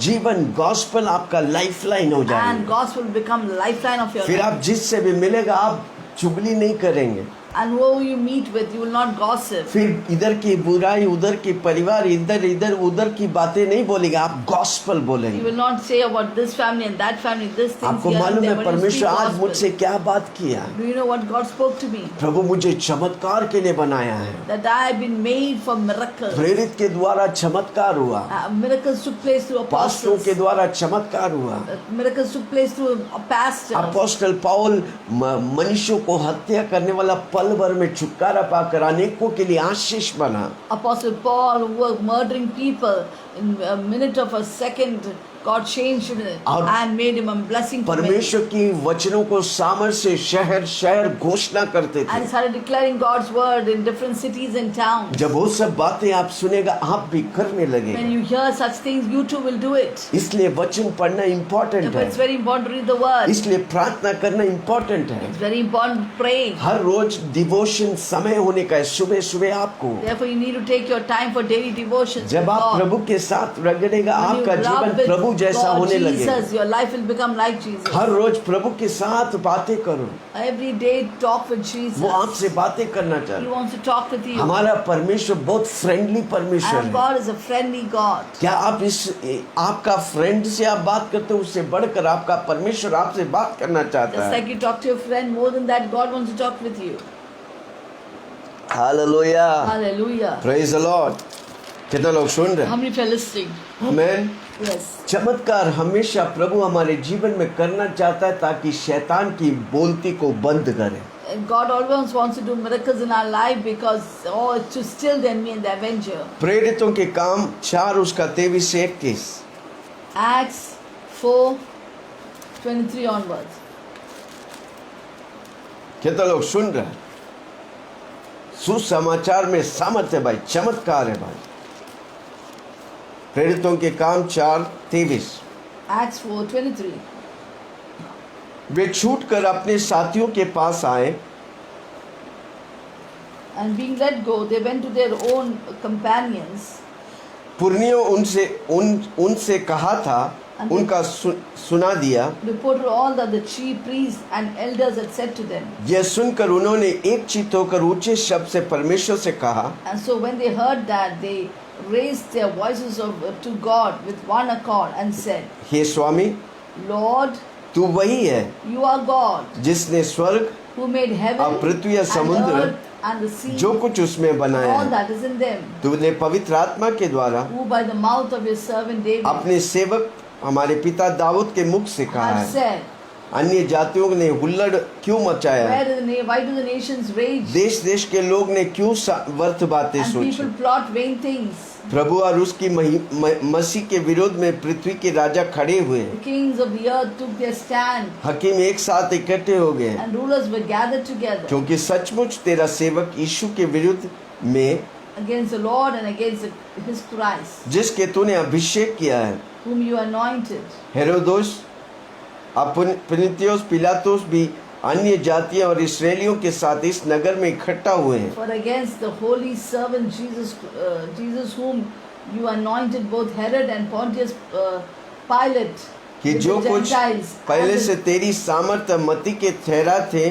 जीवन गॉस्पेल आपका लाइफलाइन हो And जाएगा। gospel will become lifeline of your फिर life. आप जिससे भी मिलेगा आप चुगली नहीं करेंगे, And whoever you meet with, you will not gossip. फिर इधर की बुराई उधर की परिवार इधर इधर उधर की बातें नहीं बोलेंगे, आप गॉस्पेल You बोलेंगे। will not say about this family and that family, this thing आपको here and मालूम there, है but you परमेश्वर speak आज मुझसे gospel. क्या बात किया? Do you know what God spoke to me? प्रभु मुझे चमत्कार के लिए बनाया है। That I have been made for miracles. प्रेरित के द्वारा चमत्कार हुआ, Miracles took place through पास्टरों apostles. के द्वारा चमत्कार हुआ। Miracles took place through pastors. Apostle Paul मनुष्यों को हत्या करने वाला पल भर में छुटकारा पाकर अनेकों के लिए आशीष बना। Apostle Paul, who was murdering people in a minute of a second, God changed it और and made him a blessing to many. परमेश्वर की वचनों को सामर्थ से शहर शहर घोषणा करते And थे। he started declaring God's word in different cities and towns. जब वो सब बातें आप सुनेगा आप भी करने When लगेगा। you hear such things, you too will do it. इसलिए वचन पढ़ना इम्पोर्टेंट Therefore, it's है, very important to read the word. इसलिए प्रार्थना करना इम्पोर्टेंट है। It's very important to pray. हर रोज डिवोशन समय होने का है, सुबह सुबह आपको। Therefore, you need to take your time for daily devotions. जब with आप God. प्रभु के साथ रगड़ेगा When you आपका love जीवन with प्रभु जैसा God, होने लगेगा। Jesus, your life will become like Jesus. हर रोज प्रभु के साथ बातें करो, Every day talk with Jesus. वो आपसे बातें करना He चाहता है। wants to talk with you. हमारा परमेश्वर बहुत फ्रेंडली परमेश्वर And है। God is a friendly God. क्या आप आपका फ्रेंड से आप बात करते हो, उससे बढ़कर आपका परमेश्वर आपसे बात करना चाहता Just है। like you talk to your friend, more than that, God wants to talk with you. Hallelujah, Hallelujah. Praise the Lord. कितना लोग सुन रहे How हैं? many are listening? Amen. Yes. चमत्कार हमेशा प्रभु हमारे जीवन में करना चाहता है ताकि शैतान की बोलती को बंद करे। And God always wants to do miracles in our life because, to still the enemy and the avenger. प्रेरितों के काम 4 उसका 23 से 21। Acts 4:23 onwards. कितना लोग सुन रहे हैं? सुसमाचार में सामर्थ्य है भाई, चमत्कार है भाई। प्रेरितों के काम 4:23। Acts 4:23. वे छूटकर अपने साथियों के पास आए And being let go, they went to their own companions. पुरनियों उनसे कहा था, उनका सुना दिया। Reported all that the chief priests and elders had said to them. यह सुनकर उन्होंने एक चित्त होकर ऊंचे शब्द से परमेश्वर से कहा, And so when they heard that, they raised their voices to God with one accord and said, hey Swami, Lord, तू वही है you are God, जिसने स्वर्ग who made heaven और पृथ्वी और and समुद्र earth and the sea, जो कुछ उसमें बनाया all है। that is in them, तूने पवित्र आत्मा के द्वारा who by the mouth of your servant David अपने सेवक हमारे पिता दाऊद के मुख से कहा have है। said, अन्य जातियों ने हुल्लड़ क्यों मचाया है? why do the nations rage देश देश के लोग ने क्यों व्यर्थ बातें and Sochi? people plot vain things? प्रभु और उसकी मसीह के विरोध में पृथ्वी के राजा खड़े हुए, The kings of the earth took their stand हकीम एक साथ इकट्ठे हो गए, and rulers were gathered together क्योंकि सचमुच तेरा सेवक यीशु के विरुद्ध में, against the Lord and against his Christ, जिसके तूने अभिषेक किया है, whom you anointed. हेरोदोस, पुनितियोस, पिलातुस भी अन्य जातियों और इस्राएलियों के साथ इस नगर में इकट्ठा हुए हैं। For against the holy servant Jesus whom you anointed, both Herod and Pontius Pilate कि with जो the कुछ Gentiles पहले and से the, तेरी सामर्थ्य मति के ठहरा थे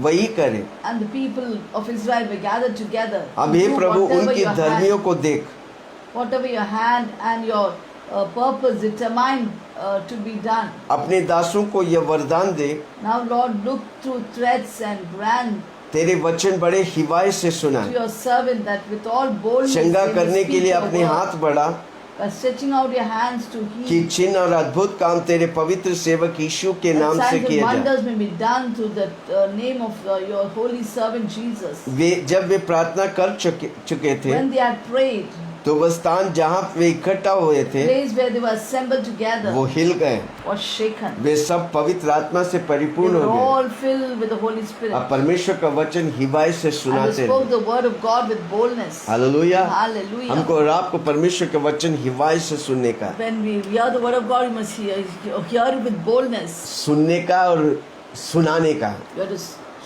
वही करे। and the people of Israel were gathered together. अब to hey do Prabhu whatever उनकी your धर्मियों hand, को देख, whatever your hand and your purpose determined to be done. अपने दासों को यह वरदान दे, Now, Lord, look through threats and grant तेरे वचन बड़े हिवाय से सुना, to your servant that with all boldness चंगा they may करने के speak लिए your अपने word, हाथ बढ़ा by stretching out your hands to कि heal. चिन्ह और अद्भुत काम तेरे पवित्र सेवक यीशु के That नाम से signs and किए जाए। wonders may be done through the name of your holy servant Jesus. जब वे प्रार्थना कर चुके थे When they had prayed, तो वह स्थान जहाँ वे इकट्ठा हुए थे place where they were assembled together वो हिल गए, was shaken. वे सब पवित्र आत्मा से They परिपूर्ण were हो गए। all filled with the Holy Spirit. अब परमेश्वर का वचन हिवाय से And they सुनाते spoke रहे। the word of God with boldness. Hallelujah. Hallelujah. हमको और आपको परमेश्वर के वचन हिवाय से सुनने का, When we hear the word of God, we must hear it with boldness. सुनने का और सुनाने का। You have to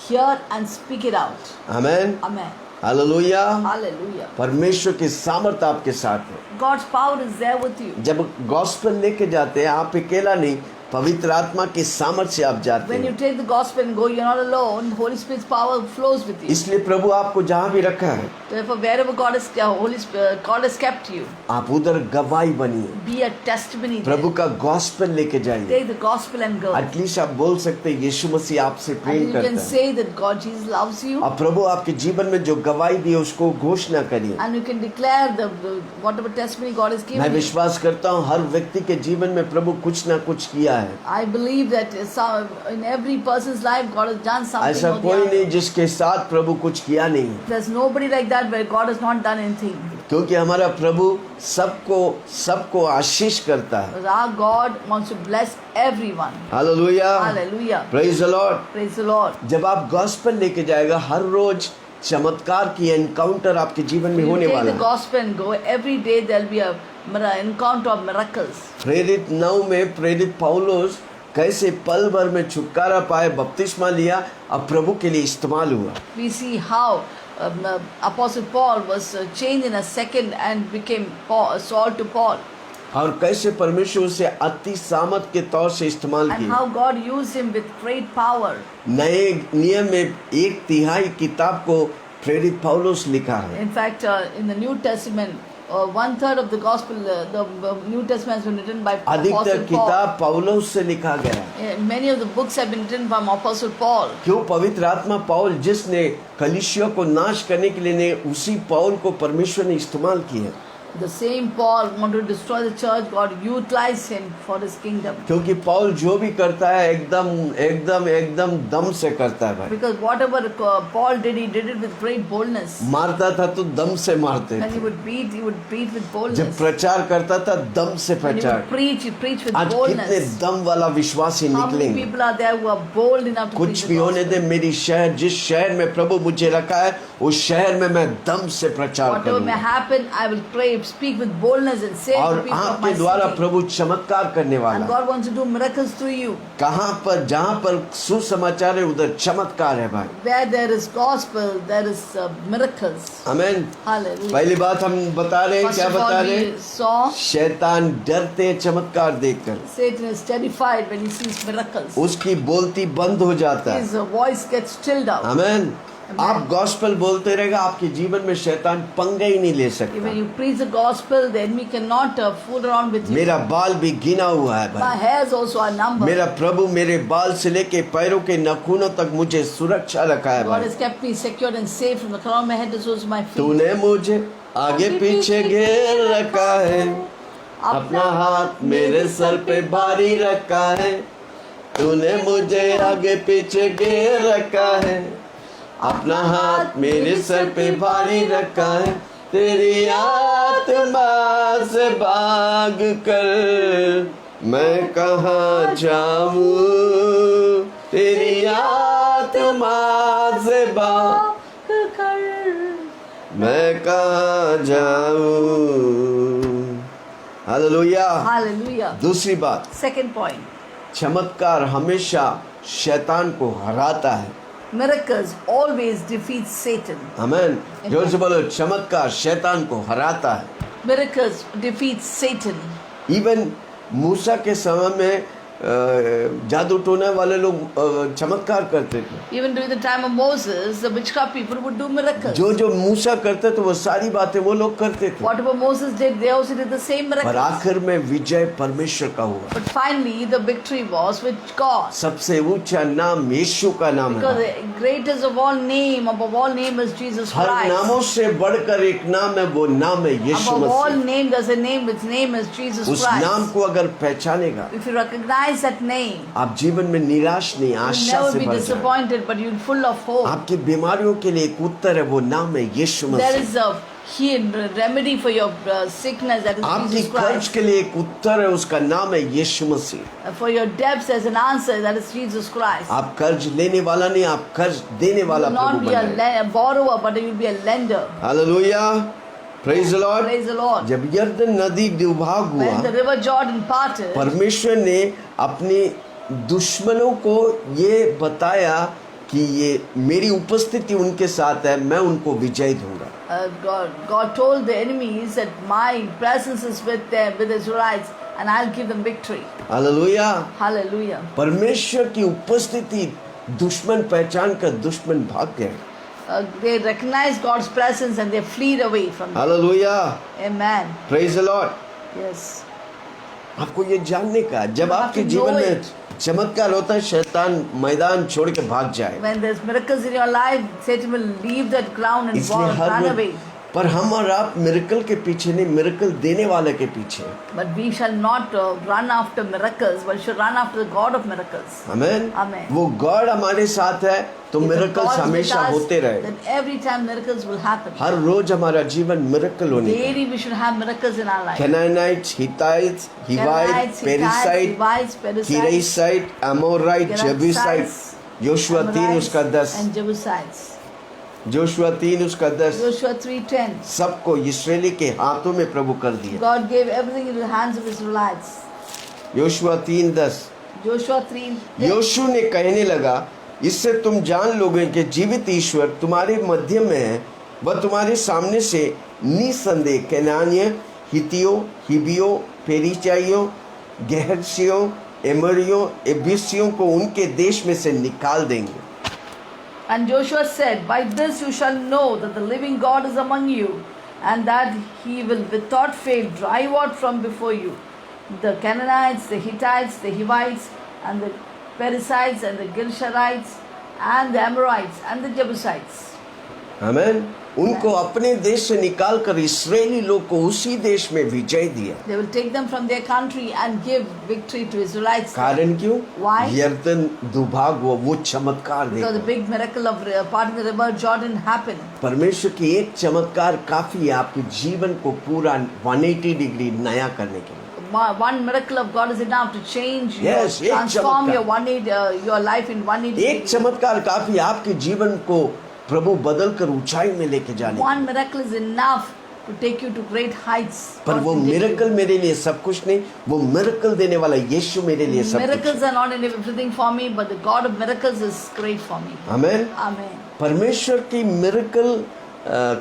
hear and speak it out. Amen. Amen. Hallelujah. Hallelujah. परमेश्वर की सामर्थ आपके साथ है। God's power is there with you. जब गॉस्पेल लेके जाते हैं आप अकेला नहीं, पवित्र आत्मा की सामर्थ्य से आप जाते When you हैं। take the gospel and go, you're not alone. The Holy Spirit's power flows with you. इसलिए प्रभु आपको जहाँ भी रखा है Therefore, wherever God has kept you, आप उधर गवाही बनिए, be a testimony there. प्रभु का गॉस्पेल लेके जाइए। Take the gospel and go. At least आप बोल सकते हैं यीशु मसीह आपसे And प्रेम you करता can है। say that God, Jesus loves you. अब प्रभु आपके जीवन में जो गवाही दी है उसको घोषणा करिए। And you can declare the whatever testimony God has मैं given you. विश्वास करता हूँ हर व्यक्ति के जीवन में प्रभु कुछ ना कुछ किया है। I believe that in every person's life, God has done something ऐसा or the कोई नहीं other. जिसके साथ प्रभु कुछ किया नहीं है, There's nobody like that where God has not done anything. क्योंकि हमारा प्रभु सबको आशीष करता है। Because our God wants to bless everyone. Hallelujah, Hallelujah. Praise the Lord. Praise the Lord. जब आप गॉस्पेल लेके जाएगा हर रोज चमत्कार की एनकाउंटर आपके जीवन में You होने take वाला the है। gospel and go. Every day there'll be a encounter of miracles. प्रेरित 9 में प्रेरित पौलुस कैसे पल भर में छुटकारा पाए, बपतिस्मा लिया, अब प्रभु के लिए इस्तेमाल हुआ। We see how Apostle Paul was changed in a second and became Saul to Paul. और कैसे परमेश्वर उसे अति सामर्थ के तौर से इस्तेमाल And किया। how God used him with great power. नए नियम में 1/3 किताब को प्रेरित पौलुस लिखा है। In fact, in the New Testament, 1/3 of the gospel, the New Testament has been written by अधिकतर Apostle Paul. किताब पौलुस से लिखा गया। Many of the books have been written by Apostle Paul. क्यों? पवित्र आत्मा पौल जिसने कलीसिया को नाश करने के लिए ने उसी पौल को परमेश्वर ने इस्तेमाल किया। The same Paul wanted to destroy the church. God utilized him for his kingdom. क्योंकि पौल जो भी करता है एकदम दम से करता है भाई। Because whatever Paul did, he did it with great boldness. मारता था तो दम से मारते When थे। he would beat with जब boldness. प्रचार करता था दम से When he प्रचार। would preach, he preached with आज कितने boldness. दम वाला विश्वासी How many निकलेंगे। people are there who are bold enough to कुछ preach भी the होने दे, gospel? मेरी शहर जिस शहर में प्रभु मुझे रखा है उस शहर में मैं दम से प्रचार Whatever may करूंगा। happen, I will pray, speak with boldness and say to और people of आपके my द्वारा city. प्रभु चमत्कार करने And वाला। God wants to do miracles through you. कहाँ पर जहाँ पर सुसमाचार है उधर चमत्कार है भाई। Where there is gospel, there is miracles. आमीन। Hallelujah. पहली बात हम बता रहे हैं, First क्या of बता all, रहे we हैं? saw शैतान डरते हैं चमत्कार देखकर, Satan is terrified when he sees miracles. उसकी बोलती बंद हो जाता है। His voice gets stilled out. आमीन। आप गॉस्पेल बोलते रहेगा, आपके जीवन में शैतान पंगा ही नहीं ले सकता। When you preach the gospel, the enemy cannot fool around with you. मेरा बाल भी गिना हुआ है My भाई। hairs also are numbered. मेरा प्रभु मेरे बाल से लेके पैरों के नाखूनों तक मुझे सुरक्षा रखा है God भाई। has kept me secure and safe from the crown of my head to the soles of my feet. तूने मुझे आगे पीछे घेर रखा है, अपना हाथ मेरे सर पे भारी रखा है। तूने मुझे आगे पीछे घेर रखा है, अपना हाथ मेरे सर पे भारी रखा है। तेरी आत्मा से भाग कर मैं कहाँ जाऊँ, तेरी आत्मा से भाग मैं कहाँ जाऊँ। हालेलुया। Hallelujah. दूसरी बात, Second point. चमत्कार हमेशा शैतान को हराता है। Miracles always defeat Satan. आमीन। जोर से बोलो, चमत्कार शैतान को हराता है। Miracles defeat Satan. इवन मूसा के समय में जादू टोने वाले लोग चमत्कार करते थे। Even during the time of Moses, the witchcraft people would do miracles. जो जो मूसा करते थे वो सारी बातें वो लोग करते थे, Whatever Moses did, they also did the same पर miracles. आखिर में विजय परमेश्वर का हुआ। But finally, the victory was with God. सबसे ऊंचा नाम यीशु का नाम Because है। the greatest of all name, above all name is Jesus her Christ. नामों से बढ़कर एक नाम है, वो नाम है यीशु Above all Masih. name, there's a name, its name is Jesus उस नाम Christ. को अगर पहचानेगा, If you recognize that name, आप जीवन में निराश नहीं, you'll आशा never से be भर जाए। disappointed, but you're full of hope. आपकी बीमारियों के लिए एक उत्तर है, वो नाम है यीशु There Masih. is a remedy for your sickness, that is आपकी Jesus कर्ज Christ. के लिए एक उत्तर है, उसका नाम है यीशु मसीह। For your debts, there's an answer, that is Jesus Christ. आप कर्ज लेने वाला नहीं, आप कर्ज देने You वाला will not प्रभु be बने। a borrower, but you will be a lender. Hallelujah, praise the Lord. Praise the Lord. जब यरदन नदी दुभाग हुआ, When the river Jordan parted, परमेश्वर ने अपने दुश्मनों को ये बताया कि ये मेरी उपस्थिति उनके साथ है, मैं उनको विजय दूंगा। God told the enemies that my presence is with them, with the Israelites, and I'll give them victory. Hallelujah. Hallelujah. परमेश्वर की उपस्थिति दुश्मन पहचान कर दुश्मन भाग गए। They recognized God's presence and they fled away from them. Hallelujah, Amen. Praise the Lord. Yes. आपको ये जानने का, जब You have आपके to जीवन know में it. चमत्कार होता है, शैतान मैदान छोड़ के भाग जाए। When there's miracles in your life, Satan will leave that ground and इसलिए हर run रोज, away. पर हम और आप मिरेकल के पीछे नहीं, मिरेकल देने वाले के पीछे। But we shall not run after miracles, but should run after the God of miracles. Amen. Amen. वो गॉड हमारे साथ है तो If the miracles God is with हमेशा us, होते रहे। then every time miracles will happen. हर रोज हमारा जीवन मिरेकल होने का। Daily we should have miracles in our life. Canaanites, Hittites, Hivite, Canaanites, Perizzite, Hivites, Perizzites, Girgasite, Amorite, Jebusite. Gerasites, Joshua 3 उसका 10, and Jebusites. Joshua 3 उसका 10, Joshua 3:10. सबको इस्राएली के हाथों में प्रभु कर दिया। God gave everything into the hands of Israelites. Joshua 3:10। Joshua 3. योशु ने कहने लगा, इससे तुम जान लोगे कि जीवित ईश्वर तुम्हारे मध्य में है, वह तुम्हारे सामने से निसंदेह कनानियों, हित्तियों, हिब्बियों, पेरिजाइयों, गेर्सियों, एमोरियों, एबूसियों को उनके देश में से निकाल देंगे। And Joshua said, by this you shall know that the living God is among you, and that he will without fail drive out from before you the Canaanites, the Hittites, the Hivites, and the Perizzites, and the Gersharites, and the Amorites, and the Jebusites. आमेन। उनको अपने देश से निकाल कर इस्राएली लोग को उसी देश में विजय दिया। They will take them from their country and give victory to Israelites. कारण क्यों? Why? यरदन दुभाग हुआ, वो चमत्कार Because the देखा। big miracle of parting the river Jordan happened. परमेश्वर की एक चमत्कार काफी है आपके जीवन को पूरा 180 डिग्री नया करने के लिए। One miracle of God is enough to change, Yes, एक transform चमत्कार। your 180, your life in 180 एक degrees. चमत्कार काफी आपके जीवन को प्रभु बदल कर ऊंचाई में लेके जाने के लिए। One miracle is enough to take you to great heights. पर God वो can take you. मिरेकल मेरे लिए सब कुछ नहीं, वो मिरेकल देने वाला यीशु मेरे लिए सब कुछ Miracles है। are not everything for me, but the God of miracles is great for me. Amen. Amen. परमेश्वर की मिरेकल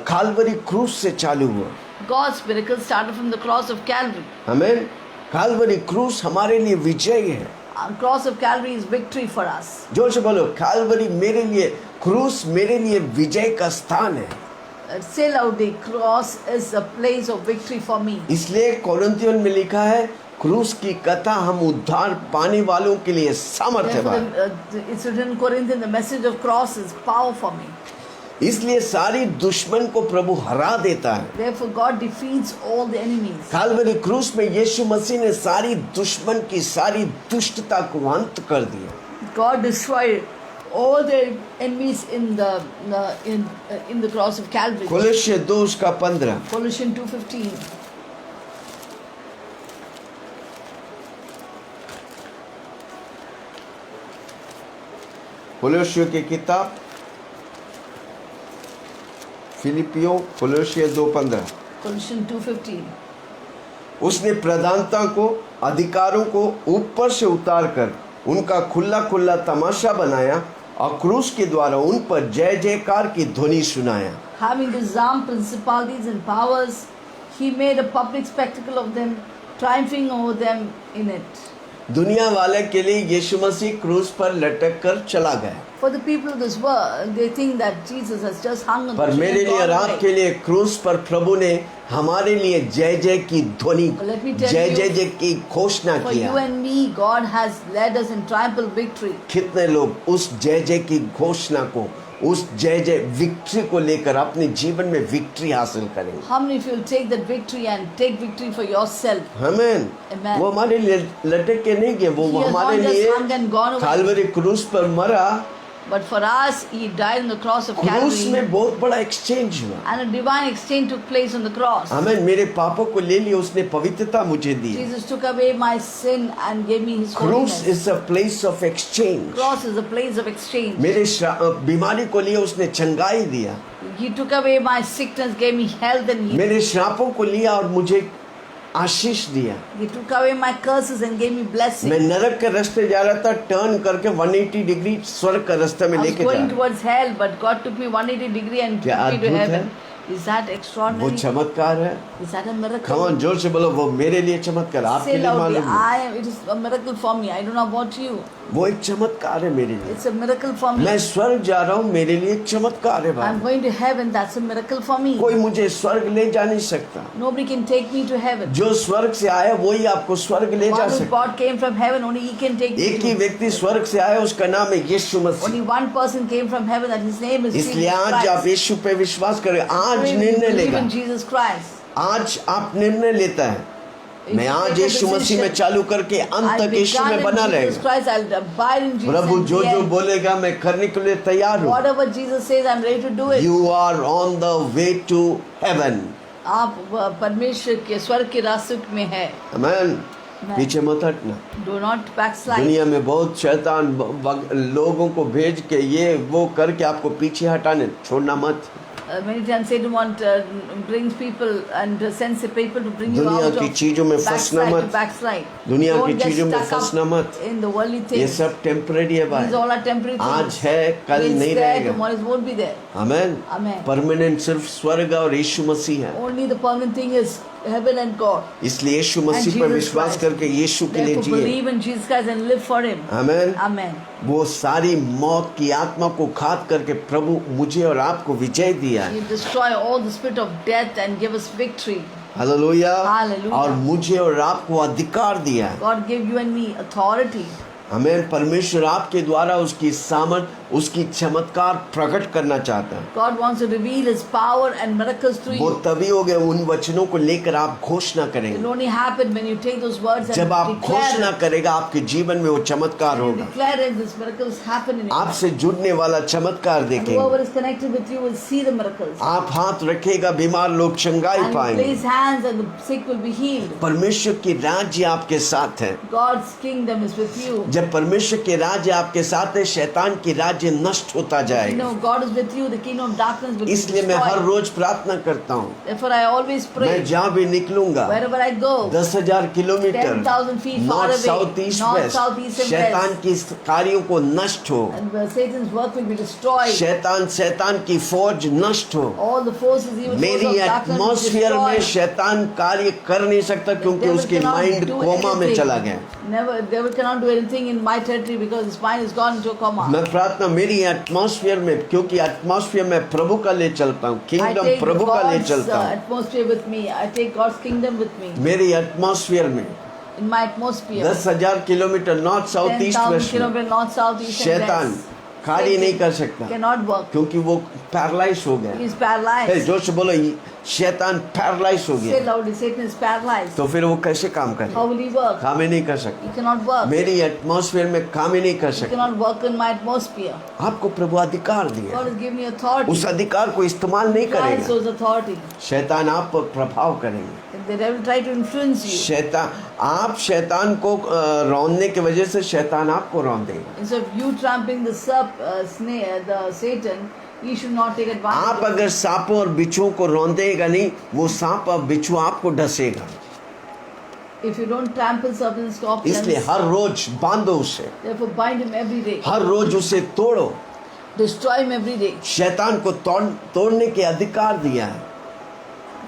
काल्वरी क्रूस से चालू हुआ। God's miracles started from the cross of Calvary. आमेन। काल्वरी क्रूस हमारे लिए विजय है। Cross of Calvary is victory for us. जोर से बोलो, काल्वरी मेरे लिए, क्रूस मेरे लिए विजय का स्थान है। Say loudly, cross is a place of victory for me. इसलिए कोरिन्थियों में लिखा है, क्रूस की कथा हम उद्धार पाने वालों के लिए सामर्थ्य Therefore, है। it's written in Corinthians, the message of cross is power for me. इसलिए सारी दुश्मन को प्रभु हरा देता है। Therefore, God defeats all the enemies. काल्वरी क्रूस में यीशु मसीह ने सारी दुश्मन की सारी दुष्टता को अंत कर दिया। God destroyed all the enemies in the cross of Calvary. कोलोस्से 2 उसका 15। Colossians 2:15. कोलोस्सियों की किताब, फिलिपियों, कोलोस्से 2:15। Colossians 2:15. उसने प्रधानता को, अधिकारों को ऊपर से उतार कर उनका खुला खुला तमाशा बनाया और क्रूस के द्वारा उन पर जय जयकार की ध्वनि सुनाया। Having disarmed principalities and powers, he made a public spectacle of them, triumphing over them in it. दुनिया वाले के लिए यीशु मसीह क्रूस पर लटक कर चला गया, For the people of this world, they think that Jesus has just hung on the पर tree मेरे and लिए और gone away. आपके लिए क्रूस पर प्रभु ने हमारे लिए जय जय की ध्वनि, Let me tell जय you, जय जय की घोषणा For you किया। and me, God has led us in triumphal victory. कितने लोग उस जय जय की घोषणा को, उस जय जय विक्ट्री को लेकर अपने जीवन में विक्ट्री हासिल करेंगे? How many of you will take that victory and take victory for yourself? आमीन। Amen. वो हमारे लिए लटक के नहीं गए, वो He has हमारे not just लिए hung and gone away. काल्वरी क्रूस पर मरा। But for us, He died on the cross of क्रूस Calvary, में बहुत बड़ा एक्सचेंज हुआ। and a divine exchange took place on the cross. आमीन। मेरे पापों को ले लिया, उसने पवित्रता मुझे दी। Jesus took away my sin and gave me His क्रूस holiness. Is a place of exchange. Cross is a place of exchange. मेरे बीमारी को लिया, उसने चंगाई दिया। He took away my sickness, gave me health and healing. मेरे श्रापों को लिया और मुझे आशीष दिया। He took away my curses and gave me blessing. मैं नरक के रास्ते जा रहा था, टर्न करके 180 डिग्री स्वर्ग का रास्ते में I was लेके जा going रहा। towards hell, but God took me 180 degree and क्या took me to अद्भुत heaven. है? Is that वो extraordinary? चमत्कार है। Is that a miracle? Khaman जोर से बोलो, वो मेरे लिए चमत्कार, आपके Say लिए loudly, मालूम है। it is a miracle for me. I don't know about you. वो एक चमत्कार है मेरे लिए। It's a miracle for me. मैं स्वर्ग जा रहा हूँ, मेरे लिए एक चमत्कार है I'm भाई। going to heaven. That's a miracle for me. कोई मुझे स्वर्ग ले जा नहीं सकता। Nobody can take me to heaven. जो स्वर्ग से आया वही आपको स्वर्ग ले जा One who सकता। God came from heaven, only He can take me एक ही to. व्यक्ति स्वर्ग से आया, उसका नाम है यीशु मसीह। Only one person came from heaven, that His name is इसलिए Jesus आज आप Christ. यीशु पे विश्वास करें। आज Pray, निर्णय believe लेगा, in Jesus Christ. आज आप निर्णय लेता है, If मैं you आज take a यीशु मसीह में decision, चालू करके अंत I'll तक यीशु begun में in बना Jesus रहेगा। Christ. I'll abide in Jesus. Prabhu and जो the जो end. बोलेगा मैं करने के लिए तैयार हूँ। Whatever Jesus says, I'm ready to do it. You are on the way to heaven. आप परमेश्वर के स्वर्ग के रास्ते में है. आमीन। पीछे मत हटना। Do not backslide. दुनिया में बहुत शैतान लोगों को भेज के ये वो करके आपको पीछे हटाने, छोड़ना मत। Many times Satan brings people and sends the people to bring you दुनिया out की of चीजों में फंसना backslide to मत। backslide. दुनिया की Don't get चीजों में stuck फंसना up मत। in the worldly ये things. सब टेम्परेरी है These भाई। all are temporary आज things. है, कल It's नहीं there, रहेगा। tomorrow it won't be there. आमीन। Amen. परमानेंट सिर्फ स्वर्ग और यीशु मसीह है। Only the permanent thing is heaven and God. इसलिए यीशु मसीह पर Jesus विश्वास Christ. करके यीशु के लिए Therefore जिए। believe in Jesus Christ and live for Him. आमीन। Amen. वो सारी मौत की आत्मा को घात करके प्रभु मुझे और आपको विजय दिया है। You destroy all the spirit of death and give us victory. Hallelujah. Hallelujah. और मुझे और आपको अधिकार दिया है। God gave you and me authority. हमें परमेश्वर आपके द्वारा उसकी सामर्थ, उसकी चमत्कार प्रकट करना चाहता है। God wants to reveal His power and miracles through वो you. तभी हो गए उन वचनों को लेकर आप घोषणा It will करेंगे। only happen when you take those words and जब आप declare घोषणा it. करेगा आपके जीवन में वो चमत्कार When you होगा। declare it, these miracles happen in your life. आपसे जुड़ने वाला चमत्कार And देखेंगे। whoever is connected with you will see the miracles. आप हाथ रखेगा, बीमार लोग चंगाई And you पाएंगे। place hands and the sick will be healed. परमेश्वर की राज्य आपके साथ है। God's kingdom is with you. जब परमेश्वर के राज्य आपके साथ है, शैतान की राज्य नष्ट होता You जाएगा। know, God is with you, the kingdom of darkness will be इसलिए मैं हर destroyed. रोज प्रार्थना करता हूँ। Therefore, I always मैं pray, जहाँ भी निकलूंगा, wherever I go, 10,000 kilometre 10,000 feet far north away, south east north, west, south, east and शैतान west. की कार्यों को नष्ट हो। and Satan's work will be destroyed. शैतान की फौज नष्ट हो। All the forces, evil forces मेरी of darkness will be atmosphere में destroyed. शैतान कार्य कर नहीं सकता क्योंकि Devil उसकी cannot माइंड do कोमा में anything. चला गया। Never, devil cannot do anything in my territory because his mind is gone into a coma. मैं प्रार्थना मेरी एटमॉस्फेयर में, क्योंकि एटमॉस्फेयर में प्रभु का ले चलता हूँ, I किंगडम take प्रभु का ले God's चलता हूँ। atmosphere with me. I take God's kingdom with me. मेरी एटमॉस्फेयर में In my atmosphere. 10,000 kilometre north south east 10,000 west में kilometers north, south, east and शैतान west. कार्य नहीं कर Satan सकता cannot work. क्योंकि वो पैरालाइज हो गया। He is paralyzed. हे, जोर से बोलो, शैतान पैरालाइज हो Say गया। loudly, Satan is paralyzed. तो फिर वो कैसे काम How करे? will he work? काम ही नहीं कर सकता। He cannot work. मेरी एटमॉस्फेयर में काम ही नहीं कर He सकता। cannot work in my atmosphere. आपको प्रभु अधिकार दिया, God has given me authority. उस अधिकार को इस्तेमाल नहीं Utilize करेगा, those authority. शैतान आप पर प्रभाव करेंगे। If the devil try to influence you, आप शैतान को रौंदने की वजह से शैतान आपको रौंद देगा। instead of you trampling the snake, the Satan, you should not take advantage. आप अगर सांपों और बिच्छुओं को रौंदेगा नहीं, वो सांप और बिच्छू आपको डसेगा। If you don't trample serpents, scorpions, इसलिए हर रोज बांधो उसे, therefore bind him every day. हर रोज उसे तोड़ो। Destroy him every day. शैतान को तोड़ने के अधिकार दिया है।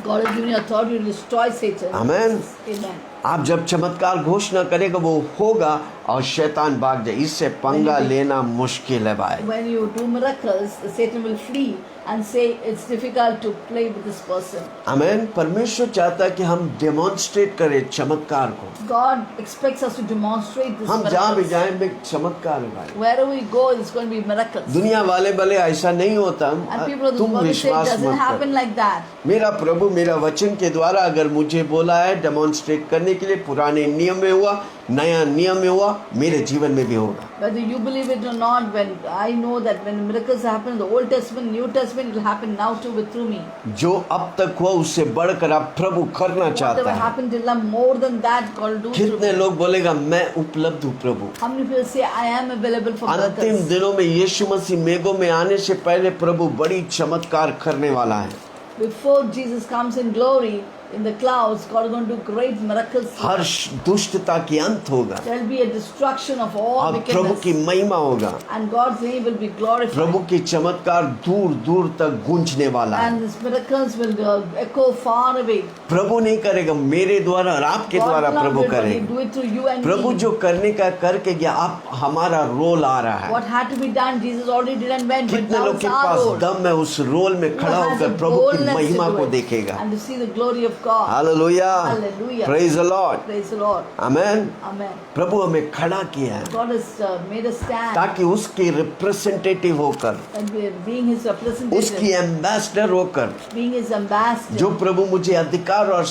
God has given you authority to destroy Satan. Amen. Amen. आप जब चमत्कार घोषणा करेगा वो होगा और शैतान भाग जाए। इससे पंगा लेना मुश्किल है भाई। When you do miracles, Satan will flee and say it's difficult to play with this person. आमीन। परमेश्वर चाहता है कि हम डेमोन्स्ट्रेट करें चमत्कार को। God expects us to demonstrate this हम जहाँ भी miracles. जाएं में चमत्कार है भाई। Wherever we go, it's going to be miracles. दुनिया वाले भले ऐसा नहीं होता, And people of this तुम world will say it विश्वास doesn't मत happen करो। like that. मेरा प्रभु मेरा वचन के द्वारा अगर मुझे बोला है डेमोन्स्ट्रेट करने के लिए, पुराने नियम में हुआ, नया नियम में हुआ, मेरे जीवन में भी होगा। Whether you believe it or not, when I know that when miracles happen in the Old Testament, New Testament, it will happen now too through me. जो अब तक हुआ उससे बढ़कर अब प्रभु करना Whatever चाहता है। happened till now, more than that, God will do through कितने me. लोग बोलेगा मैं उपलब्ध हूँ प्रभु। How many people say I am available for अंतिम miracles? दिनों में यीशु मसीह मेघों में आने से पहले प्रभु बड़ी चमत्कार करने वाला है। Before Jesus comes in glory in the clouds, God is going to do great miracles. हर दुष्टता की अंत होगा There will be a destruction of all और प्रभु की wickedness, महिमा होगा। and God's name will be glorified. प्रभु की चमत्कार दूर दूर तक गूंजने वाला है। And these miracles will echo far away. प्रभु नहीं करेगा, मेरे द्वारा और आपके God द्वारा will not Prabhu do it, but He'll करेगा। do it through you and Prabhu me. जो करने का करके गया, अब हमारा रोल आ रहा है। What had to be done, Jesus already did and went, but कितने now लोग it's के our पास role. दम है उस रोल में Who खड़ा has होकर the प्रभु की boldness to महिमा do को it देखेगा। and to see the glory of God. Hallelujah, Hallelujah. Praise the Lord, Praise the Lord. Amen. Amen. प्रभु हमें खड़ा किया है God has made us stand ताकि उसके रिप्रेजेंटेटिव होकर, and we are being His उसकी representative, एम्बेसडर होकर, being His ambassador. जो प्रभु मुझे अधिकार और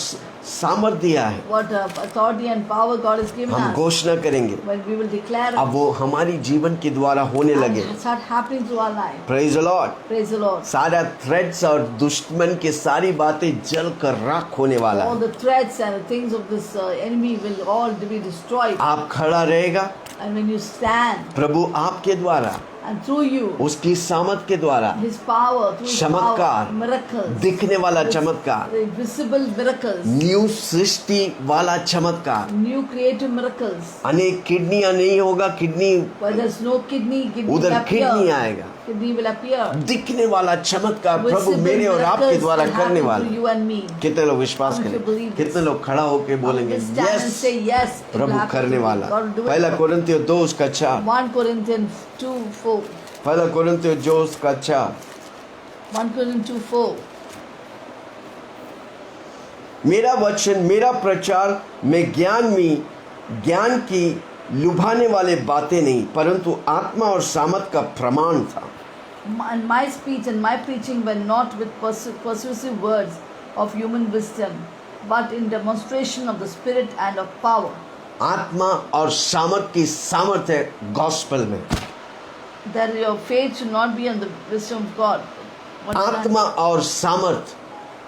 सामर्थ दिया है, What authority and power God has given हम us. घोषणा करेंगे। When we will declare अब वो हमारी जीवन के द्वारा होने लगे। and start happening through our life. Praise the Lord. Praise the Lord. सारा थ्रेड्स और दुश्मन के सारी बातें जल कर राख होने वाला All है। the threats and the things of this enemy will all be destroyed. आप खड़ा रहेगा, And when you stand, प्रभु आपके द्वारा, and through you, उसकी सामर्थ के द्वारा His power, through His चमत्कार, power, miracles, दिखने वाला चमत्कार, the visible miracles, न्यू सृष्टि वाला चमत्कार। new creative miracles. अनेक किडनियां नहीं होगा, kidney Where there's no kidney will उधर appear. किडनी आएगा। Kidney will appear. दिखने वाला चमत्कार प्रभु Visible मेरे और आपके miracles द्वारा will करने happen वाला। through you and me. कितने लोग विश्वास How many करें? believe this? कितने लोग खड़ा होकर बोलेंगे Just stand and yes, say yes. it will Prabhu happen करने to me. वाला। God will do it. पहला कोरिन्थियों 2:4, 1 Corinthians 2:4. पहला कोरिन्थियों 2:4। 1 Corinthians 2:4. मेरा वचन, मेरा प्रचार में ज्ञान की लुभाने वाले बातें नहीं, परंतु आत्मा और सामर्थ का प्रमाण था। And my speech and my preaching were not with persuasive words of human wisdom, but in demonstration of the Spirit and of power. आत्मा और सामर्थ की सामर्थ है गॉस्पेल में। That your faith should not be on the wisdom of God. What is that? आत्मा और सामर्थ,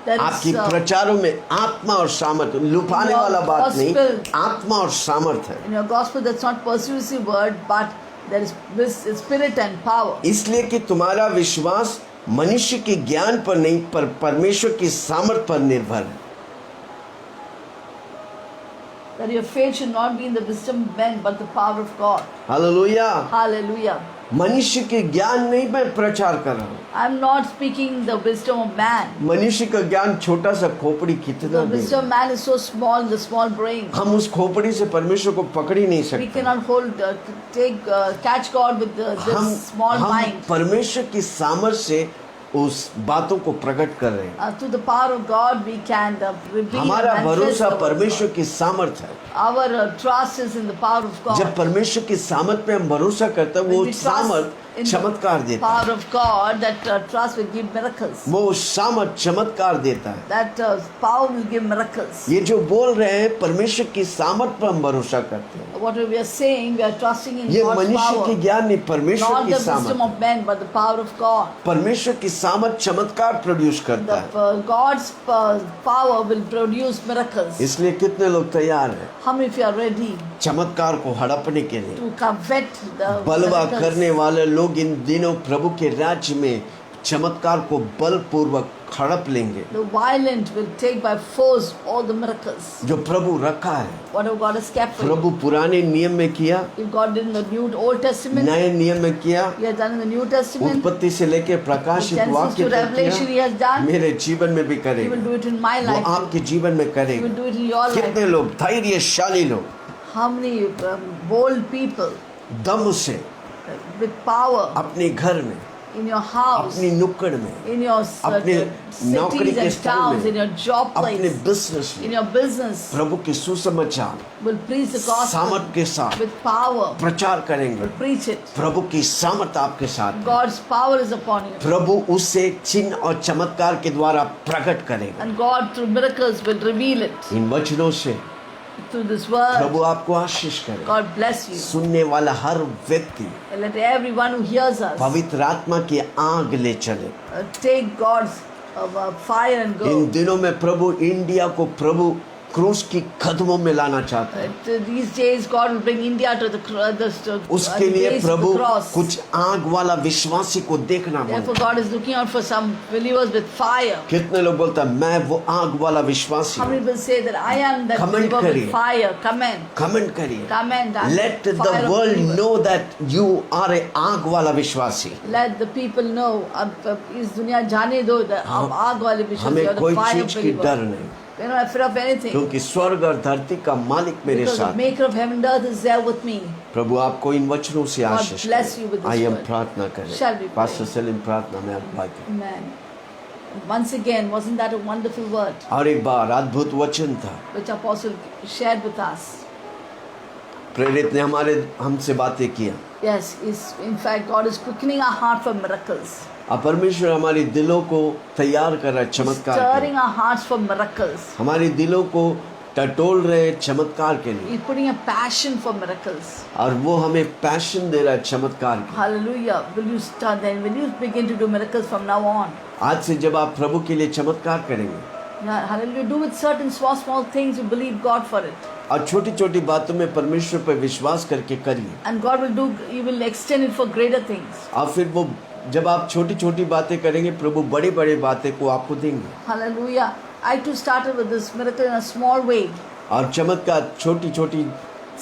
That आपकी is, प्रचारों में आत्मा और सामर्थ, लुभाने your वाला बात नहीं, gospel- आत्मा और सामर्थ है। in your gospel, that's not persuasive word, but there is this Spirit and power. इसलिए कि तुम्हारा विश्वास मनुष्य के ज्ञान पर नहीं, पर परमेश्वर की सामर्थ पर निर्भर है। That your faith should not be in the wisdom of men, but the power of God. Hallelujah. Hallelujah. मनुष्य के ज्ञान नहीं मैं प्रचार कर रहा हूँ। I'm not speaking the wisdom of man. मनुष्य का ज्ञान छोटा सा खोपड़ी कितना The देगा? wisdom of man is so small, the small brain. हम उस खोपड़ी से परमेश्वर को पकड़ ही नहीं We सकते। cannot catch God with हम this small mind. परमेश्वर की सामर्थ से उस बातों को प्रकट कर रहे हैं। Through the power of God, we can reveal हमारा and manifest भरोसा the word of परमेश्वर God. की सामर्थ है। Our trust is in the power of God. जब परमेश्वर की सामर्थ पे हम भरोसा करते हैं, When वो we trust सामर्थ in चमत्कार the देता है। power of God, that trust will give miracles. वो सामर्थ चमत्कार देता है। That power will give miracles. ये जो बोल रहे हैं परमेश्वर की सामर्थ पर हम भरोसा करते हैं। What we are saying, we are trusting in ये God's मनुष्य power. की ज्ञान नहीं, परमेश्वर Not की the wisdom सामर्थ। of men, but the power of God. परमेश्वर की सामर्थ चमत्कार प्रोड्यूस करता है। God's power will produce miracles. इसलिए कितने लोग तैयार हैं How many of you are ready चमत्कार को हड़पने के लिए? to covet the बलवा miracles? करने वाले लोग इन दिनों प्रभु के राज्य में चमत्कार को बलपूर्वक हड़प लेंगे। The violent will take by force all the miracles. जो प्रभु रखा है, Whatever God has kept for you. प्रभु पुराने नियम में किया, If God did in the New Old Testament, नए नियम में किया, He has done in the New Testament. उत्पत्ति से लेकर प्रकाशित Genesis वाक्य to तक Revelation He किया, has done. मेरे जीवन में भी He will करेगा। do it in my वो life. आपके जीवन में He will करेगा। do it in your life. कितने लोग धैर्यशाली लोग, How many bold people दम से with power अपने घर में, in your house, अपनी नुक्कड़ में, in your अपने नौकरी cities के and स्थल towns, में, in your job अपने place, बिजनेस in में your business, प्रभु के सुसमाचार will preach the gospel सामर्थ के साथ with power. प्रचार करेंगे। Will preach it. प्रभु की सामर्थ आपके साथ है। God's power is upon you. प्रभु उससे चिन्ह और चमत्कार के द्वारा प्रकट करेगा। And God through miracles will reveal it इन वचनों से through this word. प्रभु आपको आशीष करे। God bless you. सुनने वाला हर व्यक्ति And let everyone who hears us पवित्र आत्मा की आग ले चले। take God's fire and in go. दिनों में प्रभु इंडिया को प्रभु क्रूस की कदमों में लाना चाहते हैं। These days God will bring India to the उसके लिए base of Prabhu the cross. कुछ आग वाला विश्वासी को देखना Therefore मांगता है। God is looking out for some believers with fire. कितने लोग बोलते हैं मैं वो आग वाला विश्वासी How हूँ। many will say that I am that Comment believer करिए। with fire? Comment. कमेंट करिए। Comment. I'm Let the the fire of world believer. know that you are a आग वाला विश्वासी। Let the people know. अब इस दुनिया जाने दो अब आग वाले विश्वासी हमें और the कोई fire चीज of की believer. डर नहीं, We don't have fear of anything. क्योंकि स्वर्ग और धरती का मालिक मेरे Because the साथ। maker of heaven and earth is there with me. प्रभु आपको इन वचनों से God Ashish bless you with this आइए हम word. प्रार्थना Shall we करें। pray? पास्टर सेलिम प्रार्थना में अगुवाई करें। Amen. Once again, wasn't that a wonderful word और एक बार अद्भुत वचन था। which Apostle shared with us? प्रेरित ने हमसे बातें किया। Yes, in fact, God is quickening our heart for miracles. अब परमेश्वर हमारे दिलों को तैयार कर रहा है चमत्कार के Stirring लिए। our hearts for miracles. हमारे दिलों को टटोल रहे चमत्कार के लिए, He's putting a passion for miracles. और वो हमें पैशन दे रहा है चमत्कार की। Hallelujah. Will you start then? Will you begin to do miracles from now on? आज से जब आप प्रभु के लिए चमत्कार करेंगे Yeah, hallelujah. Do with certain small things, you believe God for it. और छोटी छोटी बातों में परमेश्वर पर विश्वास करके करिए, And God will do, He will extend it for greater things. और फिर वो जब आप छोटी छोटी बातें करेंगे प्रभु बड़ी बड़ी बातें को आपको देंगे। Hallelujah. I too started with this miracle in a small way. और चमत्कार छोटी छोटी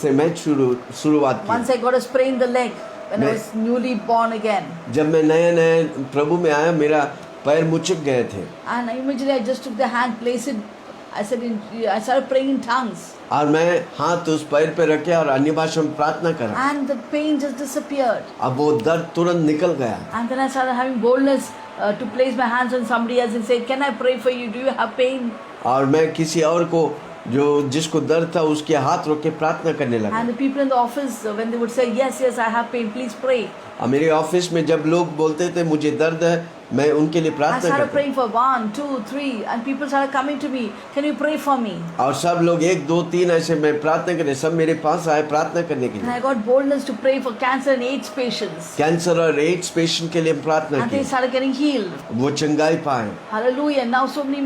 से मैं शुरुआत Once की। I got a sprain in the leg when I मैं- was newly born again. जब मैं नए प्रभु में आया मेरा पैर मुचक गए थे, And immediately I just took the hand, placed it. I started praying in tongues. और मैं हाथ उस पैर पे रखे और अन्य भाषा में प्रार्थना करा। And the pain just disappeared. अब वो दर्द तुरंत निकल गया। And then I started having boldness to place my hands on somebody else and say, can I pray for you? Do you have pain? और मैं किसी और को जिसको दर्द था उसके हाथ रोक के प्रार्थना करने लगा। And the people in the office, when they would say, yes, I have pain, please pray. और मेरे ऑफिस में जब लोग बोलते थे मुझे दर्द है, मैं उनके लिए I प्रार्थना started करता। praying for 1, 2, 3, and people started coming to me. Can you pray for me? और सब लोग 1, 2, 3 ऐसे मैं प्रार्थना करे, सब मेरे पास आए प्रार्थना करने के And लिए। I got boldness to pray for cancer and AIDS patients. Cancer और एड्स पेशेंट के लिए प्रार्थना And they की, started getting healed. वो चंगाई पाए। Hallelujah. Now so many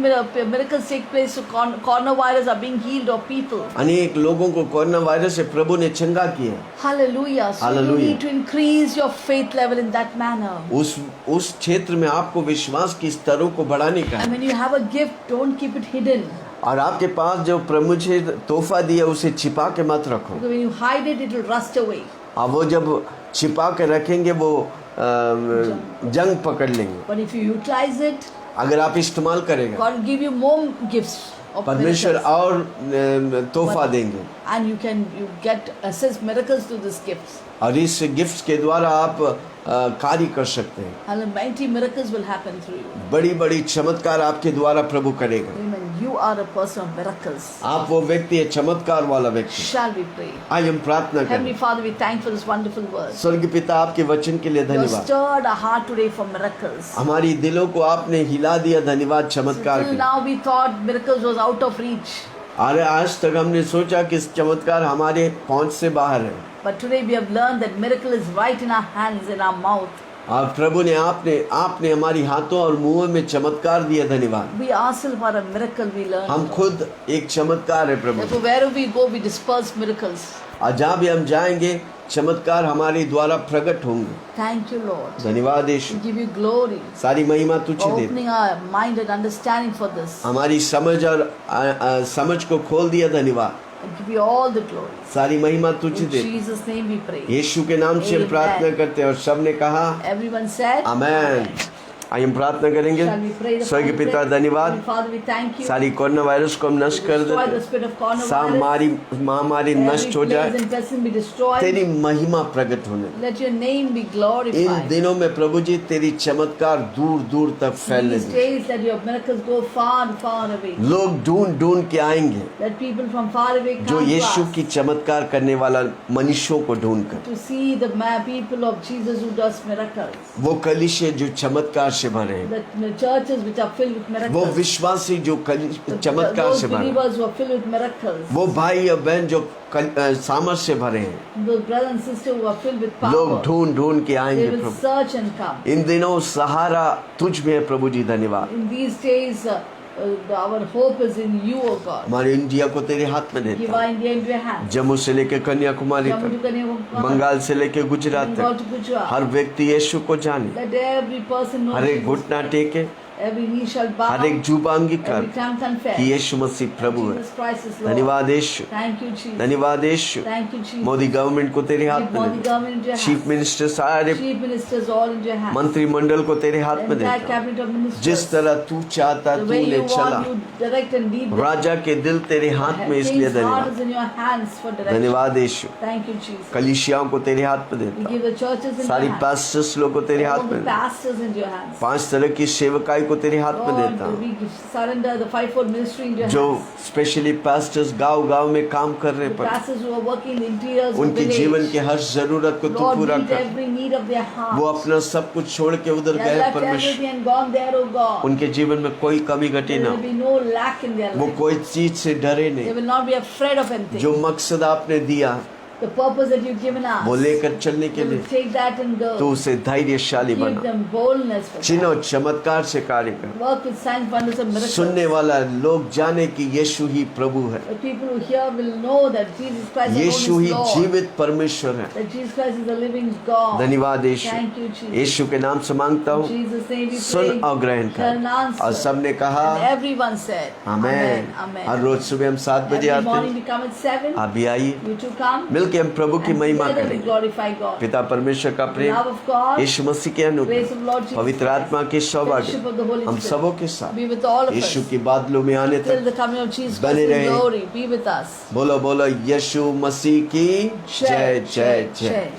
miracles take place. So coronavirus are being healed of people. अनेक लोगों को कोरोना वायरस से प्रभु ने चंगा किया। Hallelujah. So Hallelujah. you need to increase your faith level in that manner. उस क्षेत्र में आपको विश्वास की स्तरों को बढ़ाने का And है। when you have a gift, don't keep it hidden. और आपके पास जो प्रभु ने तोहफा दिया उसे छिपा के मत रखो। Because when you hide it, it will rust away. और वो जब छिपा के रखेंगे वो जंग पकड़ लेंगे। But if you utilize it, अगर आप इस्तेमाल करेंगे God will give you more gifts of परमेश्वर miracles. और तोहफा देंगे, And you get access miracles through these gifts. और इस गिफ्ट के द्वारा आप कार्य कर सकते हैं। And mighty miracles will happen through you. बड़ी बड़ी चमत्कार आपके द्वारा प्रभु करेगा। Amen. You are a person of miracles. आप वो व्यक्ति है, चमत्कार वाला व्यक्ति। Shall we pray? आज हम प्रार्थना Heavenly करें। Father, we thank you for this wonderful word. स्वर्गीय पिता आपके वचन के लिए You have धन्यवाद। stirred our heart today for miracles. हमारी दिलों को आपने हिला दिया, धन्यवाद चमत्कार Till के। now we thought miracles was out of reach. अरे आज तक हमने सोचा कि इस चमत्कार हमारे पहुंच से बाहर है, But today we have learned that miracle is right in our hands, in our mouth. और प्रभु ने आपने हमारी हाथों और मुंहों में चमत्कार दिया, धन्यवाद। We ourselves are a miracle, we learn. हम खुद एक चमत्कार है प्रभु। Therefore, wherever we go, we disperse miracles. और जहाँ भी हम जाएंगे चमत्कार हमारे द्वारा प्रकट होंगे। Thank you, Lord. धन्यवाद यीशु, We give you glory सारी महिमा तुझे for they. opening our mind and understanding for this. हमारी समझ और समझ को खोल दिया। धन्यवाद, I give you all the glory. सारी महिमा तुझे In they. Jesus' name we pray. यीशु के नाम से हम Amen. प्रार्थना करते हैं और सबने कहा Everyone said, आमेन। आइए हम प्रार्थना करेंगे। Shall we pray the स्वर्गीय Father पिता prayer? धन्यवाद, Heavenly Father, we thank you. सारी कोरोना वायरस को हम नष्ट कर Destroy the देते, spirit of coronavirus. सारी महामारी Every नष्ट हो plague जाए, and pestilence be destroyed. तेरी महिमा प्रकट होने। Let your name be in glorified. दिनों में प्रभु जी तेरी चमत्कार दूर दूर तक फैलने These they. days that your miracles go far and far away. लोग ढूंढ ढूंढ के आएंगे Let people from far away जो come to यीशु us की चमत्कार करने वाला मनुष्यों को ढूंढ कर। to see the people of Jesus who does miracles. वो कलीसिया जो चमत्कार से भरे हैं, The churches which are filled with वो miracles. विश्वासी जो चमत्कार Those से भरे हैं, believers who are filled with miracles. वो भाई और बहन जो सामर्थ से भरे हैं, Those brothers and sisters who are filled with लोग power. ढूंढ ढूंढ के They आएंगे will Prabhu. search and come. इन दिनों सहारा तुझ में है प्रभु जी। धन्यवाद, In these days, our hope is in you, O God. हमारे इंडिया को तेरे हाथ में Give देता our है, India into your hands. Jammu से लेकर कन्याकुमारी Jammu to तक, Kanyakumari, बंगाल से लेकर गुजरात Bengal तक, to Gujarat. हर व्यक्ति यीशु को जाने, Let every person know हर एक Jesus. घुटना टेके, Every knee shall bow. हर एक जुबान अंगीकार Every tongue confess. कि यीशु मसीह प्रभु है। Jesus Christ is Lord. धन्यवाद यीशु, Thank you, Jesus. धन्यवाद यीशु। Thank you, Jesus. Modi government को तेरे हाथ Give में Modi देता, government into your chief hands. Minister सारे Chief ministers all into your hands. मंत्रिमंडल को तेरे हाथ में The entire देता, cabinet of ministers. जिस तरह तू चाहता The way तूने you चला। want, you direct and lead them. राजा के दिल तेरे हाथ में, इसलिए King's heart धन्यवाद, is in your hands for direction. धन्यवाद यीशु। Thank you, Jesus. कलीसियाओं को तेरे हाथ में We देता, give the churches into सारी your hands. पास्टर्स लोग को तेरे All हाथ the में देता, pastors into your hands. 5 तरह की सेवकाई को तेरे हाथ में देता, Lord, we surrender the fivefold ministry into your जो hands. स्पेशली पास्टर्स गांव-गांव में काम कर रहे The पर pastors who are working in the interiors of उनके village. जीवन के हर जरूरत को तू Lord, पूरा meet कर। every need of their heart. वो अपना सब कुछ छोड़ के उधर They have गए left परमेश्वर, everything and gone there, O God. उनके जीवन में कोई कमी घटी There ना will हो, be no lack in their वो life. कोई चीज से डरे They नहीं। will not be afraid of anything. जो मकसद आपने दिया The purpose that you've given us, वो लेकर चलने के they will लिए take that and तो go. उसे धैर्यशाली Give बना, them boldness for चिन्ह that. और चमत्कार से कार्य कर। Work with signs, wonders and miracles. सुनने वाला लोग जाने कि यीशु ही प्रभु है, The people who hear will know that Jesus Christ alone Yeshu he is Lord. जीवित परमेश्वर है। That Jesus Christ is the living God. धन्यवाद यीशु, Thank you, Jesus. यीशु के नाम से मांगता In हूँ, Jesus' name we soon pray. और ग्रहण Hear and कर। answer. और सबने कहा And everyone said, amen. Amen. हर रोज सुबह हम 7 बजे Every आते morning हैं, we come at 7. आप भी आइए, You too come. मिलके हम प्रभु की And महिमा together we करेंगे। glorify God. पिता परमेश्वर का The Prem, love of God, यीशु मसीह के grace अनुग्रह, of Lord Jesus पवित्र आत्मा Christ, के fellowship सौभाग्य of the Holy हम Spirit, सबों के साथ be with all of us. यीशु की बादलों में आने Till तक the coming of Jesus Christ बने in रहें। glory, be with us. बोलो बोलो यीशु मसीह की जय जय जय।